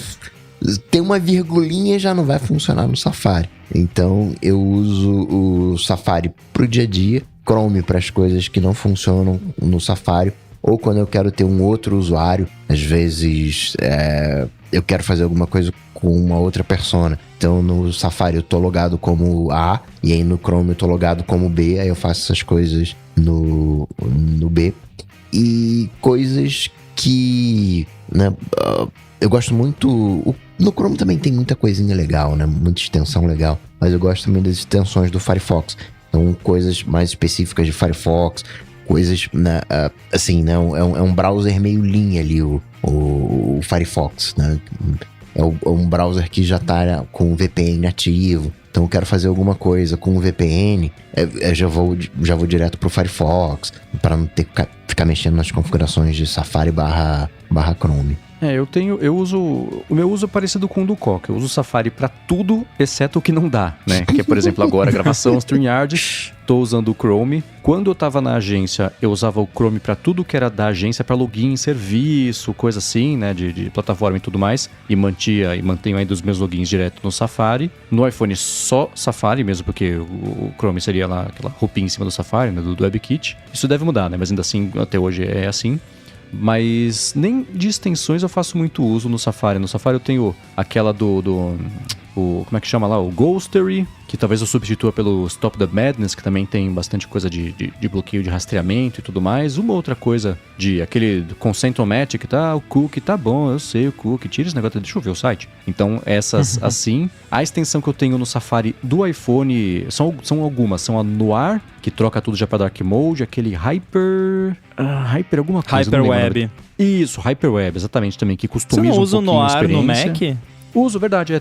tem uma virgulinha e já não vai funcionar no Safari. Então eu uso o Safari pro dia a dia, Chrome para as coisas que não funcionam no Safari, ou quando eu quero ter um outro usuário, às vezes eu quero fazer alguma coisa com uma outra persona. Então no Safari eu tô logado como A, e aí no Chrome eu tô logado como B, aí eu faço essas coisas no B. E coisas que, né, eu gosto muito... No Chrome também tem muita coisinha legal, né? Muita extensão legal. Mas eu gosto também das extensões do Firefox. Então, coisas mais específicas de Firefox, coisas, né, assim, né? É um browser meio linha ali, o Firefox, né? É um browser que já tá com o VPN ativo. Então eu quero fazer alguma coisa com o VPN, já vou direto pro Firefox, para não ter que ficar mexendo nas configurações de Safari barra Chrome. O meu uso é parecido com o do Coca. Eu uso o Safari pra tudo, exceto o que não dá, né? Que é, por exemplo, agora gravação, StreamYard, tô usando o Chrome. Quando eu tava na agência, eu usava o Chrome pra tudo que era da agência, pra login em serviço, coisa assim, né? De plataforma e tudo mais. E mantenho ainda os meus logins direto no Safari. No iPhone só Safari mesmo, porque o Chrome seria lá aquela roupinha em cima do Safari, né? Do WebKit. Isso deve mudar, né? Mas ainda assim, até hoje é assim. Mas nem de extensões eu faço muito uso no Safari. No Safari eu tenho aquela como é que chama lá? O Ghostery, que talvez eu substitua pelo Stop the Madness, que também tem bastante coisa de bloqueio de rastreamento e tudo mais. Uma outra coisa aquele Consent-O-Matic, tá? O cookie tá bom, eu sei o cookie. Tira esse negócio, deixa eu ver o site. Então essas assim. A extensão que eu tenho no Safari do iPhone são algumas. São a Noir, que troca tudo já pra Dark Mode, aquele Hyper alguma coisa. Hyperweb. Isso, Hyperweb, exatamente, também, que customiza um pouquinho a experiência. Você não usa o Noir no Mac? Uso, verdade.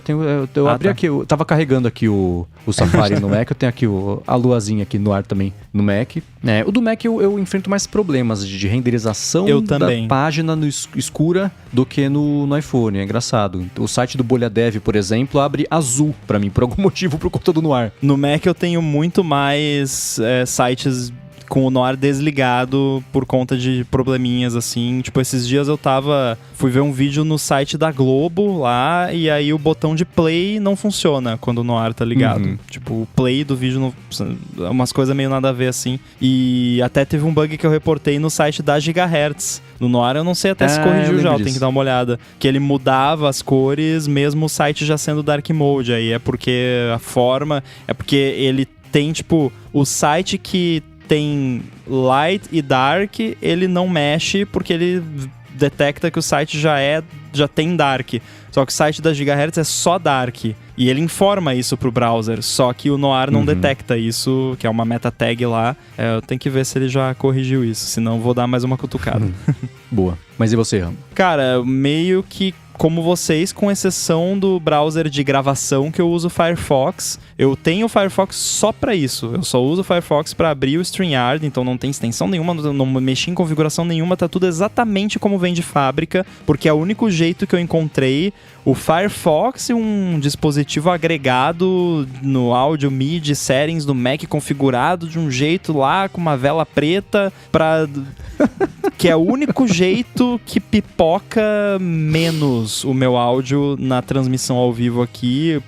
Eu abri aqui, eu tava carregando aqui o Safari no Mac, eu tenho aqui a luazinha aqui no ar também no Mac. O do Mac eu enfrento mais problemas de renderização da página escura do que no iPhone, é engraçado. O site do Bolha Dev, por exemplo, abre azul pra mim, por algum motivo, por conta do Noir. No Mac eu tenho muito mais sites com o Noir desligado por conta de probleminhas, assim. Tipo, esses dias fui ver um vídeo no site da Globo lá, e aí o botão de play não funciona quando o Noir tá ligado. Tipo, o play do vídeo, umas coisas meio nada a ver, assim. E até teve um bug que eu reportei no site da Gigahertz. No Noir eu não sei até se corrigiu já, eu tenho que dar uma olhada. Que ele mudava as cores, mesmo o site já sendo Dark Mode. Aí é porque ele tem, tipo, o site que tem Light e Dark, ele não mexe porque ele detecta que o site já tem Dark. Só que o site da Gigahertz é só Dark. E ele informa isso pro browser. Só que o Noir não detecta isso, que é uma meta tag lá. Eu tenho que ver se ele já corrigiu isso. Senão vou dar mais uma cutucada. Boa. Mas e você, Rambo? Cara, meio que como vocês, com exceção do browser de gravação que eu uso o Firefox. Eu tenho o Firefox só pra isso. Eu só uso o Firefox pra abrir o StreamYard, então não tem extensão nenhuma, não mexi em configuração nenhuma, tá tudo exatamente como vem de fábrica, porque é o único jeito que eu encontrei. O Firefox e um dispositivo agregado no áudio MIDI settings do Mac configurado de um jeito lá, com uma vela preta, que é o único jeito que pipoca menos o meu áudio na transmissão ao vivo aqui.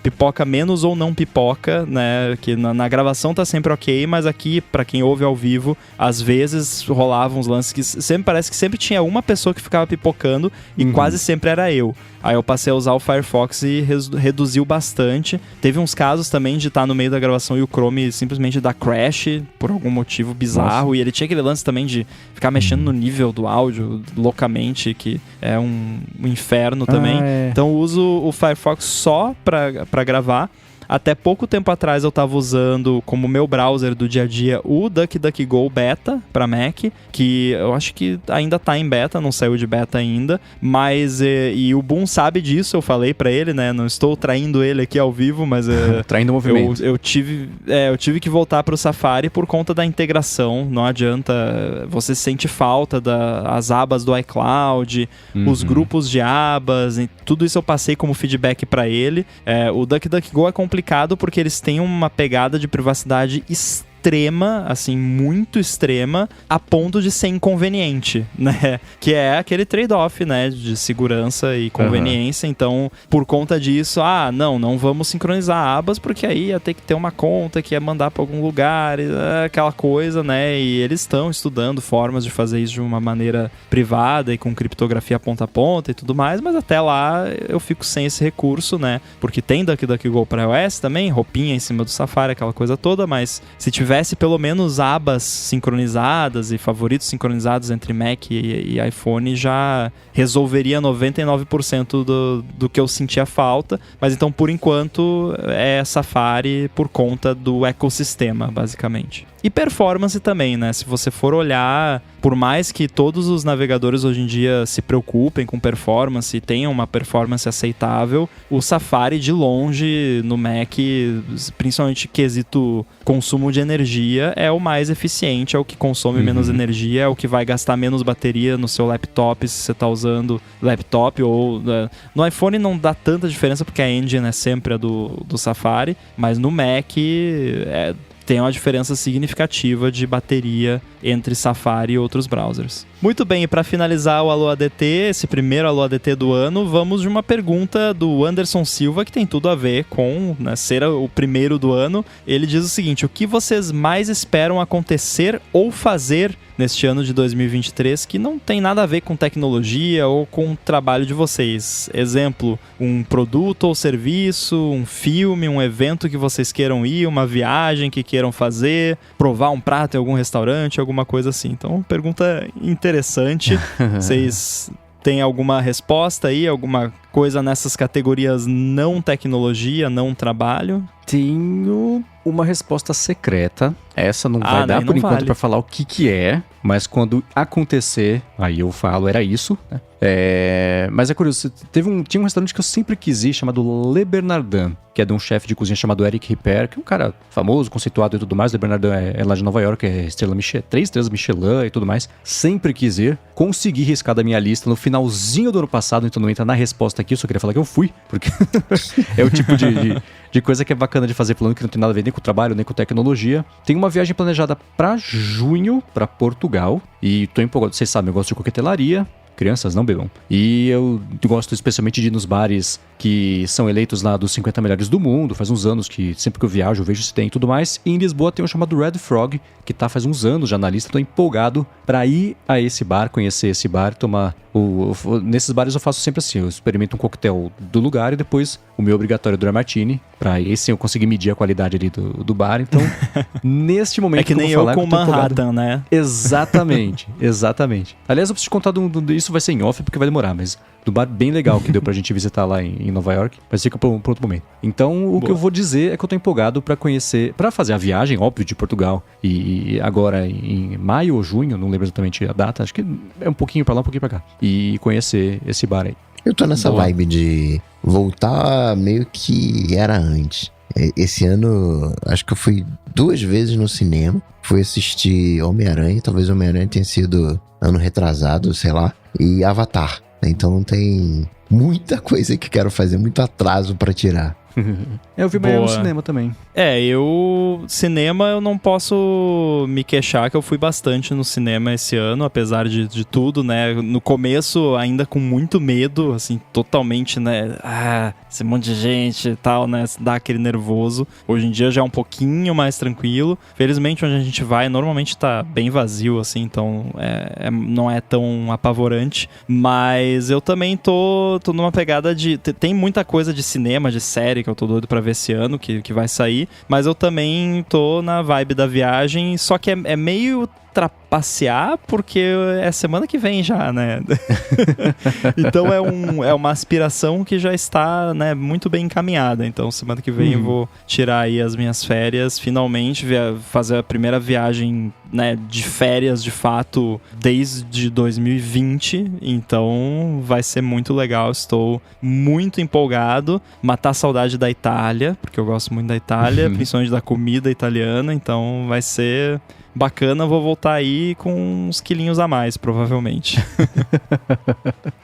Pipoca menos ou não pipoca, né? Que na gravação tá sempre ok, mas aqui, pra quem ouve ao vivo, às vezes rolavam uns lances que parece que sempre tinha uma pessoa que ficava pipocando e quase sempre era eu. Aí eu passei a usar o Firefox e reduziu bastante. Teve uns casos também de estar no meio da gravação e o Chrome simplesmente dar crash por algum motivo bizarro. Nossa. E ele tinha aquele lance também de ficar mexendo no nível do áudio loucamente, que é um inferno também. Então eu uso o Firefox só pra gravar. Até pouco tempo atrás eu tava usando como meu browser do dia a dia o DuckDuckGo Beta para Mac, que eu acho que ainda tá em beta, não saiu de beta ainda, mas e o Boom sabe disso, eu falei para ele, né, não estou traindo ele aqui ao vivo, mas traindo o movimento. Eu tive que voltar pro Safari por conta da integração, não adianta, você sente falta das abas do iCloud, os grupos de abas, e tudo isso eu passei como feedback para ele. O DuckDuckGo é complicado porque eles têm uma pegada de privacidade extrema, assim, muito extrema, a ponto de ser inconveniente, né? Que é aquele trade-off, né? De segurança e conveniência. Então, por conta disso, não vamos sincronizar abas, porque aí ia ter que ter uma conta que ia mandar para algum lugar, aquela coisa, né? E eles estão estudando formas de fazer isso de uma maneira privada e com criptografia ponta a ponta e tudo mais, mas até lá eu fico sem esse recurso, né? Porque tem DuckDuckGo para iOS também, roupinha em cima do Safari, aquela coisa toda, mas se tivesse pelo menos abas sincronizadas e favoritos sincronizados entre Mac e iPhone, já resolveria 99% do que eu sentia falta. Mas então, por enquanto, é Safari por conta do ecossistema, basicamente. E performance também, né? Se você for olhar, por mais que todos os navegadores hoje em dia se preocupem com performance e tenham uma performance aceitável, o Safari de longe no Mac, principalmente quesito consumo de energia, é o mais eficiente, é o que consome menos energia, é o que vai gastar menos bateria no seu laptop, se você está usando laptop ou... No iPhone não dá tanta diferença porque a engine é sempre a do Safari, mas no Mac tem uma diferença significativa de bateria entre Safari e outros browsers. Muito bem, e para finalizar o Alô ADT, esse primeiro Alô ADT do ano, vamos de uma pergunta do Anderson Silva, que tem tudo a ver com, né, ser o primeiro do ano. Ele diz o seguinte: o que vocês mais esperam acontecer ou fazer neste ano de 2023 que não tem nada a ver com tecnologia ou com o trabalho de vocês? Exemplo, um produto ou serviço, um filme, um evento que vocês queiram ir, uma viagem que queiram fazer, provar um prato em algum restaurante, alguma coisa assim. Então, pergunta interessante. Vocês têm alguma resposta aí? Alguma coisa nessas categorias não tecnologia, não trabalho? Tenho uma resposta secreta. Essa não vai dar por enquanto para falar o que é, mas quando acontecer, aí eu falo, era isso, né? Mas é curioso, tinha um restaurante que eu sempre quis ir, chamado Le Bernardin, que é de um chefe de cozinha chamado Eric Ripert, que é um cara famoso, conceituado e tudo mais. Le Bernardin é lá de Nova York, é 3 estrelas Michelin e tudo mais. Sempre quis ir, consegui riscar da minha lista no finalzinho do ano passado, então não entra na resposta aqui, eu só queria falar que eu fui, porque é o tipo de coisa que é bacana de fazer, falando que não tem nada a ver nem com o trabalho, nem com tecnologia. Tem uma viagem planejada para junho, para Portugal, e tô empolgado. Vocês sabem, eu gosto de coquetelaria. Crianças, não bebam. E eu gosto especialmente de ir nos bares que são eleitos lá dos 50 melhores do mundo. Faz uns anos que sempre que eu viajo eu vejo se tem e tudo mais. E em Lisboa tem um chamado Red Frog, que tá faz uns anos já na lista. Tô empolgado pra ir a esse bar, conhecer esse bar, tomar... Nesses bares eu faço sempre assim, eu experimento um coquetel do lugar e depois o meu obrigatório Dry Martini, pra esse eu conseguir medir a qualidade ali do bar. Então, neste momento... É que nem eu com Manhattan, né? Exatamente, exatamente. Aliás, eu preciso te contar isso vai ser em off porque vai demorar, mas do bar bem legal que deu pra gente visitar lá em Nova York, mas fica por outro momento. Então, o que eu vou dizer é que eu tô empolgado pra conhecer, pra fazer a viagem, óbvio, de Portugal, e agora em maio ou junho, não lembro exatamente a data, acho que é um pouquinho pra lá, um pouquinho pra cá, e conhecer esse bar aí. Eu tô nessa vibe de voltar meio que era antes. Esse ano, acho que eu fui 2 vezes no cinema. Fui assistir Homem-Aranha, talvez Homem-Aranha tenha sido ano retrasado, sei lá, e Avatar. Então tem muita coisa que quero fazer, muito atraso pra tirar. Eu vi bem no cinema também. Cinema eu não posso me queixar que eu fui bastante no cinema esse ano, apesar de tudo, né? No começo ainda com muito medo, assim, totalmente, né? Esse monte de gente e tal, né? Dá aquele nervoso. Hoje em dia já é um pouquinho mais tranquilo. Felizmente onde a gente vai normalmente tá bem vazio, assim, então não é tão apavorante. Mas eu também tô numa pegada de... Tem muita coisa de cinema, de série que eu tô doido pra ver esse ano, que vai sair, mas eu também tô na vibe da viagem, só que é meio trapacear, porque é semana que vem já, né? Então é uma aspiração que já está, né, muito bem encaminhada. Então semana que vem eu vou tirar aí as minhas férias, finalmente fazer a primeira viagem, né, de férias de fato desde 2020. Então vai ser muito legal, estou muito empolgado. Matar a saudade da Itália, porque eu gosto muito da Itália, principalmente da comida italiana. Então vai ser bacana, vou voltar aí com uns quilinhos a mais, provavelmente.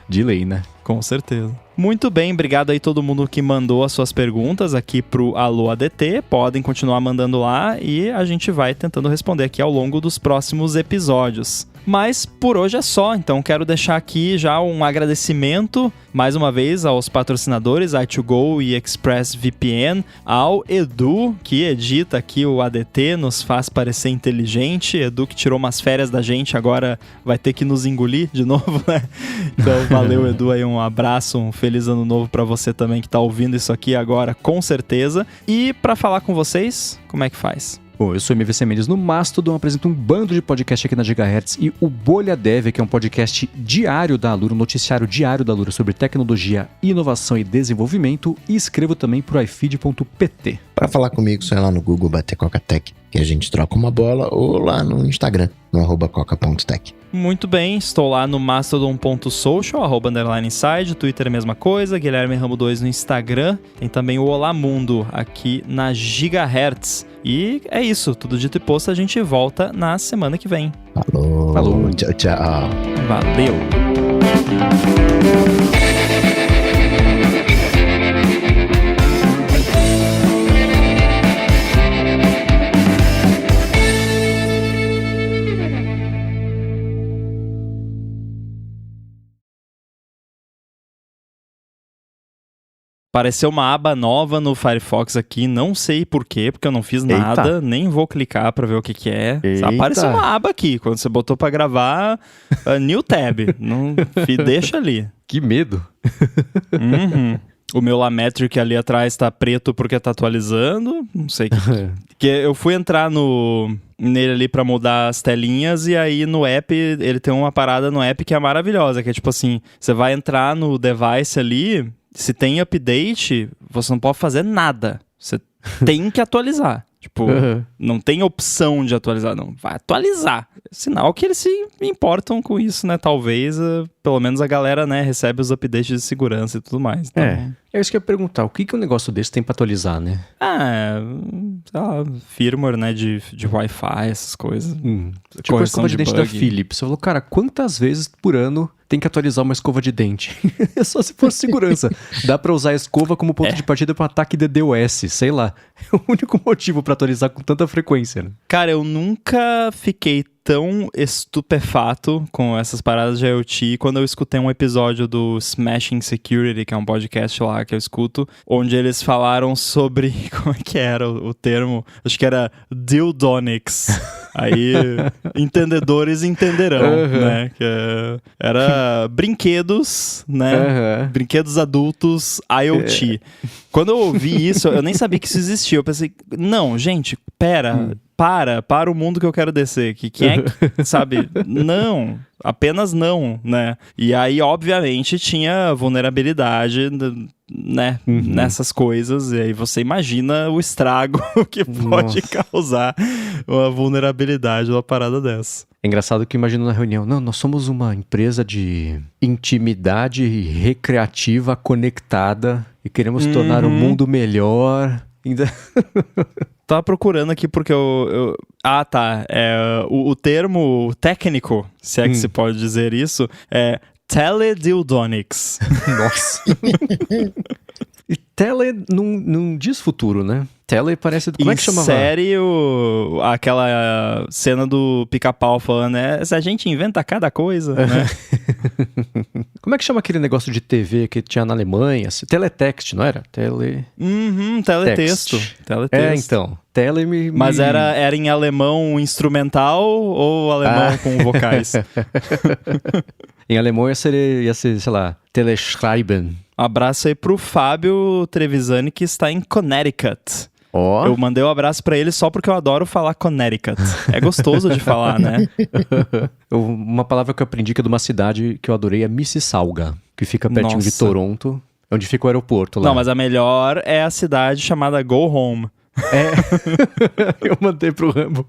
De lei, né? Com certeza. Muito bem, obrigado aí todo mundo que mandou as suas perguntas aqui pro Alô ADT. Podem continuar mandando lá e a gente vai tentando responder aqui ao longo dos próximos episódios. Mas por hoje é só, então quero deixar aqui já um agradecimento mais uma vez aos patrocinadores i2Go e ExpressVPN, ao Edu, que edita aqui o ADT, nos faz parecer inteligente. Edu que tirou umas férias da gente, agora vai ter que nos engolir de novo, né? Então valeu, Edu, aí um abraço, um feliz ano novo pra você também que tá ouvindo isso aqui agora, com certeza. E pra falar com vocês, como é que faz? Bom, eu sou MVC Mendes no Mastodon, apresento um bando de podcast aqui na Gigahertz e o Bolha Dev, que é um podcast diário da Alura, um noticiário diário da Alura sobre tecnologia, inovação e desenvolvimento, e escrevo também pro ifeed.pt. Para falar comigo, só ir lá no Google, bater Coca-Tech, que a gente troca uma bola, ou lá no Instagram, no @coca.tech. Muito bem, estou lá no mastodon.social, @inside, Twitter é a mesma coisa, Guilherme Ramo 2 no Instagram, tem também o Olá Mundo aqui na Gigahertz. E é isso, tudo dito e posto, a gente volta na semana que vem. Falou. Tchau, tchau. Valeu. Apareceu uma aba nova no Firefox aqui, não sei porquê, porque eu não fiz nada, nem vou clicar pra ver o que é. Eita. Apareceu uma aba aqui, quando você botou pra gravar, New Tab, não, deixa ali. Que medo. O meu Lametric ali atrás tá preto porque tá atualizando, não sei. Que eu fui entrar nele ali pra mudar as telinhas e aí no app, ele tem uma parada no app que é maravilhosa, que é tipo assim, você vai entrar no device ali, se tem update, você não pode fazer nada. Você tem que atualizar. Tipo, não tem opção de atualizar, não. Vai atualizar. Sinal que eles se importam com isso, né? Talvez, pelo menos a galera, né, recebe os updates de segurança e tudo mais. Então... É isso que eu ia perguntar. O que um negócio desse tem pra atualizar, né? Sei lá, firmware, né, de Wi-Fi, essas coisas. Tipo a escova de dente da Philips. Você falou, cara, quantas vezes por ano tem que atualizar uma escova de dente? É só se for segurança. Dá pra usar a escova como ponto de partida para um ataque DDoS, sei lá. É o único motivo pra atualizar com tanta frequência, né? Cara, eu nunca fiquei tão estupefato com essas paradas de IoT quando eu escutei um episódio do Smashing Security, que é um podcast lá que eu escuto, onde eles falaram sobre, como é que era o termo? Acho que era Dildonics. Aí, entendedores entenderão, né? Que era brinquedos, né? Brinquedos adultos IoT. Quando eu ouvi isso, eu nem sabia que isso existia. Eu pensei, não, gente, pera... Para o mundo que eu quero descer. Quem é que, sabe? Não, apenas não, né? E aí, obviamente, tinha vulnerabilidade, né? Nessas coisas. E aí você imagina o estrago que pode causar uma vulnerabilidade uma parada dessa. É engraçado que imagino na reunião, não, nós somos uma empresa de intimidade recreativa conectada e queremos tornar o mundo melhor. Tava procurando aqui porque eu... Ah, tá. O termo técnico, se é que se pode dizer isso, é teledildonics. Nossa. E tele não diz futuro, né? Tele parece... Como é que chamava? Insere aquela cena do Pica-Pau falando, se a gente inventa cada coisa, né? Como é que chama aquele negócio de TV que tinha na Alemanha? Teletext, não era? Teletexto. Então. Mas era em alemão instrumental ou alemão com vocais? Em alemão ia ser, sei lá, teleschreiben. Abraço aí pro Fábio Trevisani, que está em Connecticut. Oh. Eu mandei um abraço pra ele só porque eu adoro falar Connecticut. É gostoso de falar, né? Uma palavra que eu aprendi que é de uma cidade que eu adorei é Mississauga, que fica pertinho de Toronto, onde fica o aeroporto lá. Não, mas a melhor é a cidade chamada Go Home. Eu mandei pro Rambo.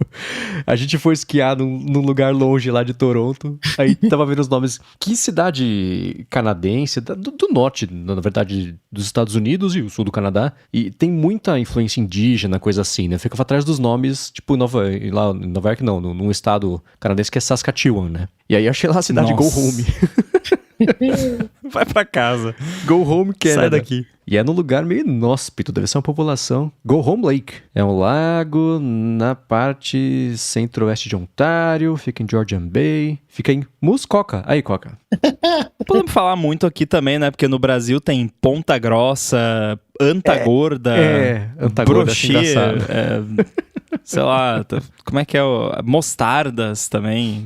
A gente foi esquiar num lugar longe lá de Toronto. Aí tava vendo os nomes. Que cidade canadense, do norte, na verdade, dos Estados Unidos e o sul do Canadá. E tem muita influência indígena, coisa assim, né? Fica atrás dos nomes, tipo, Nova York não, num estado canadense que é Saskatchewan, né? E aí achei lá a cidade Go Home. Vai pra casa. Go Home Canada. Sai daqui. E é num lugar meio inóspito, deve ser uma população. Go Home Lake. É um lago na parte centro-oeste de Ontário, fica em Georgian Bay, fica em Muskoka. Aí, Coca. Não podemos falar muito aqui também, né? Porque no Brasil tem Ponta Grossa, Antagorda, Antagorda, acho engraçado. Sei lá, como é que é? Mostardas também.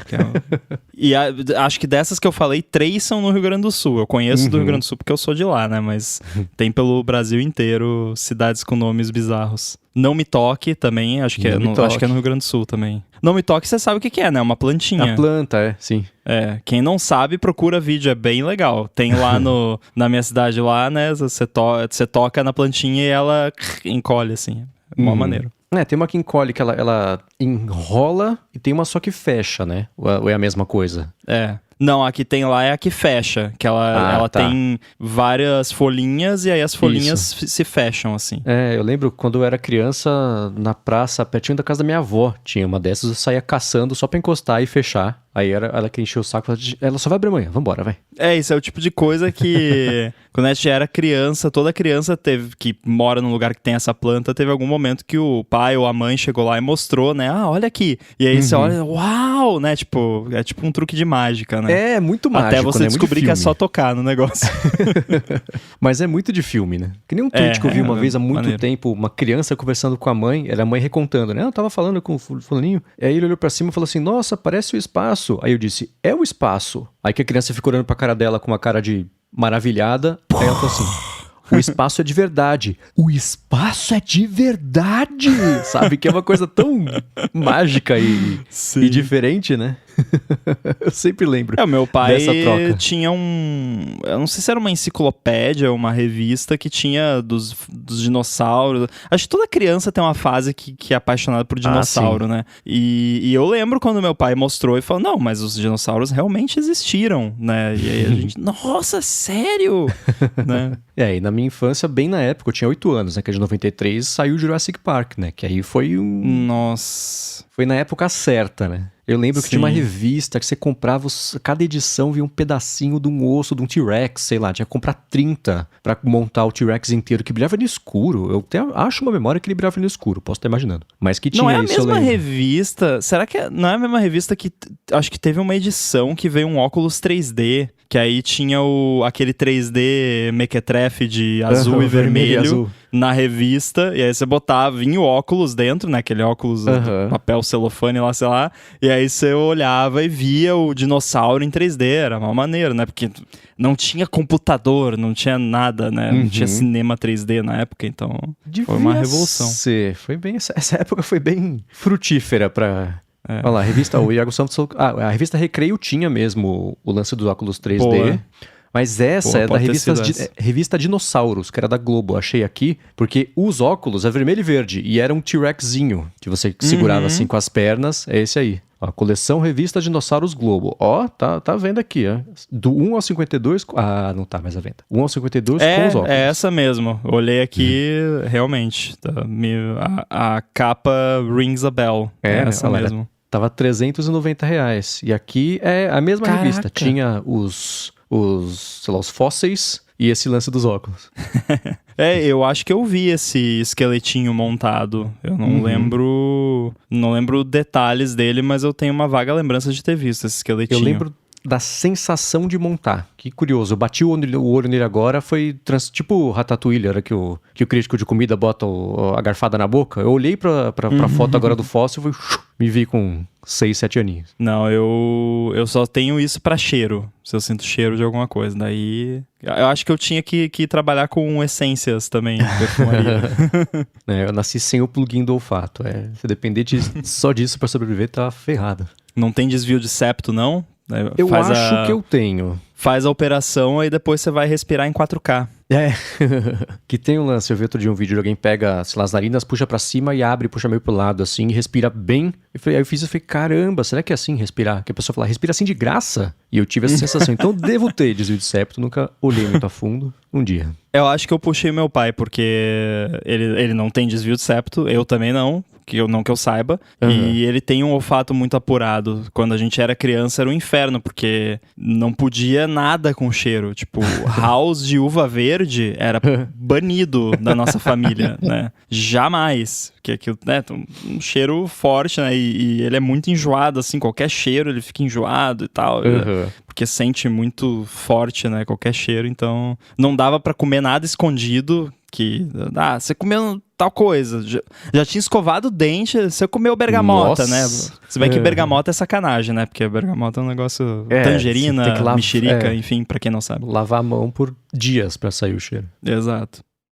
E acho que dessas que eu falei, 3 são no Rio Grande do Sul. Eu conheço do Rio Grande do Sul porque eu sou de lá, né? Mas tem pelo Brasil inteiro cidades com nomes bizarros. Não Me Toque também, acho que é no Rio Grande do Sul também. Não Me Toque, você sabe o que é, né? Uma plantinha. A planta, sim. Quem não sabe, procura vídeo, é bem legal. Tem lá na minha cidade lá, né? Você toca na plantinha e ela encolhe, assim. É uma maneira. Tem uma que encolhe, que ela enrola e tem uma só que fecha, né? Ou é a mesma coisa? Não, a que tem lá é a que fecha, que ela tem várias folhinhas e aí as folhinhas se fecham, assim. Eu lembro quando eu era criança, na praça, pertinho da casa da minha avó, tinha uma dessas, eu saía caçando só pra encostar e fechar. Aí ela que encheu o saco, ela só vai abrir amanhã, vambora, vai. Isso é o tipo de coisa que quando a gente era criança, toda criança que mora num lugar que tem essa planta, teve algum momento que o pai ou a mãe chegou lá e mostrou, né? Olha aqui. E aí você olha, uau, né? É tipo um truque de mágica, né? É muito mágico, até você né? descobrir que é só tocar no negócio. Mas é muito de filme, né? Que nem um tweet que eu vi uma vez há muito tempo, uma criança conversando com a mãe, era a mãe recontando, né? Eu tava falando com o fulaninho, aí ele olhou pra cima e falou assim, nossa, parece o espaço. Aí eu disse, é o espaço. Aí que a criança ficou olhando pra cara dela com uma cara de maravilhada, aí ela falou assim, o espaço é de verdade. O espaço é de verdade! Sabe? Que é uma coisa tão mágica e diferente, né? Eu sempre lembro. O meu pai dessa troca. Tinha eu não sei se era uma enciclopédia ou uma revista que tinha dos dinossauros. Acho que toda criança tem uma fase que é apaixonada por dinossauro, né? E eu lembro quando meu pai mostrou e falou, não, mas os dinossauros realmente existiram, né? E aí a gente, nossa, sério? Né? E na minha infância, bem na época, eu tinha 8 anos, né? Que é de 93, saiu Jurassic Park, né? Que aí foi Nossa. Foi na época certa, né? Eu lembro que Sim. tinha uma revista que você comprava, cada edição vinha um pedacinho de um osso de um T-Rex, sei lá, tinha que comprar 30 pra montar o T-Rex inteiro, que brilhava no escuro. Eu até acho uma memória que ele brilhava no escuro, posso estar imaginando. Mas que tinha Não é a isso, eu mesma lembro. revista? Será que não é a mesma revista que acho que teve uma edição que veio um óculos 3D, que aí tinha aquele 3D mequetrefe de azul Aham, e vermelho azul. na revista, e aí você botava, vinha o óculos dentro, né, aquele óculos Aham. papel celofane lá, sei lá, e aí você olhava e via o dinossauro em 3D, era uma maneira, né, porque não tinha computador, não tinha nada, né, não tinha cinema 3D na época, então foi uma revolução. Foi bem, essa época foi bem frutífera pra... Olha lá, a revista, o Iago Santos, a revista Recreio tinha mesmo o lance dos óculos 3D, Pô, mas essa é da pode ter sido essa. revista Dinossauros, que era da Globo, achei aqui, porque os óculos é vermelho e verde, e era um T-Rexzinho, que você segurava assim com as pernas, é esse aí. Ó, coleção Revista Dinossauros Globo. Ó, tá vendo aqui, ó. Do 1 ao 52... Ah, não tá mais à venda. 1 ao 52 com os óculos. É essa mesmo. Olhei aqui, realmente. A capa rings a bell. É essa olha, mesmo. Tava R$390. E aqui é a mesma Caraca. revista. Tinha sei lá, os fósseis e esse lance dos óculos. Eu acho que eu vi esse esqueletinho montado. Eu não lembro. Não lembro detalhes dele, mas eu tenho uma vaga lembrança de ter visto esse esqueletinho. Eu lembro da sensação de montar. Que curioso. Eu bati o olho nele agora, foi tipo Ratatouille, era que o crítico de comida bota a garfada na boca. Eu olhei pra foto agora do fóssil e me vi com 6, 7 aninhos. Não, eu só tenho isso pra cheiro. Se eu sinto cheiro de alguma coisa. Daí. Eu acho que eu tinha que trabalhar com essências também, perfumaria. Eu nasci sem o plugin do olfato. Se depender só disso pra sobreviver, tá ferrado. Não tem desvio de septo, não? Eu acho que eu tenho. Faz a operação, aí depois você vai respirar em 4K. Que tem um lance, eu vi outro dia um vídeo de alguém pega, sei lá, as narinas, puxa pra cima e abre, puxa meio pro lado, assim, e respira bem. Aí eu falei, caramba, será que é assim respirar? Que a pessoa fala, respira assim de graça? E eu tive essa sensação, então devo ter desvio de septo, nunca olhei muito a fundo, um dia. Eu acho que eu puxei meu pai, porque ele não tem desvio de septo, eu também não, que eu saiba, e ele tem um olfato muito apurado. Quando a gente era criança era um inferno, porque não podia nada com cheiro, tipo, house de uva verde era banido da nossa família, né? Jamais, porque aquilo, né, um cheiro forte, né, e ele é muito enjoado, assim, qualquer cheiro ele fica enjoado e tal, porque sente muito forte, né, qualquer cheiro, então não dava pra comer nada escondido, você comeu tal coisa, já tinha escovado o dente, você comeu bergamota, né? Se bem que bergamota é sacanagem, né? Porque bergamota é um negócio tangerina, mexerica, enfim, pra quem não sabe. Lavar a mão por dias pra sair o cheiro. Exato.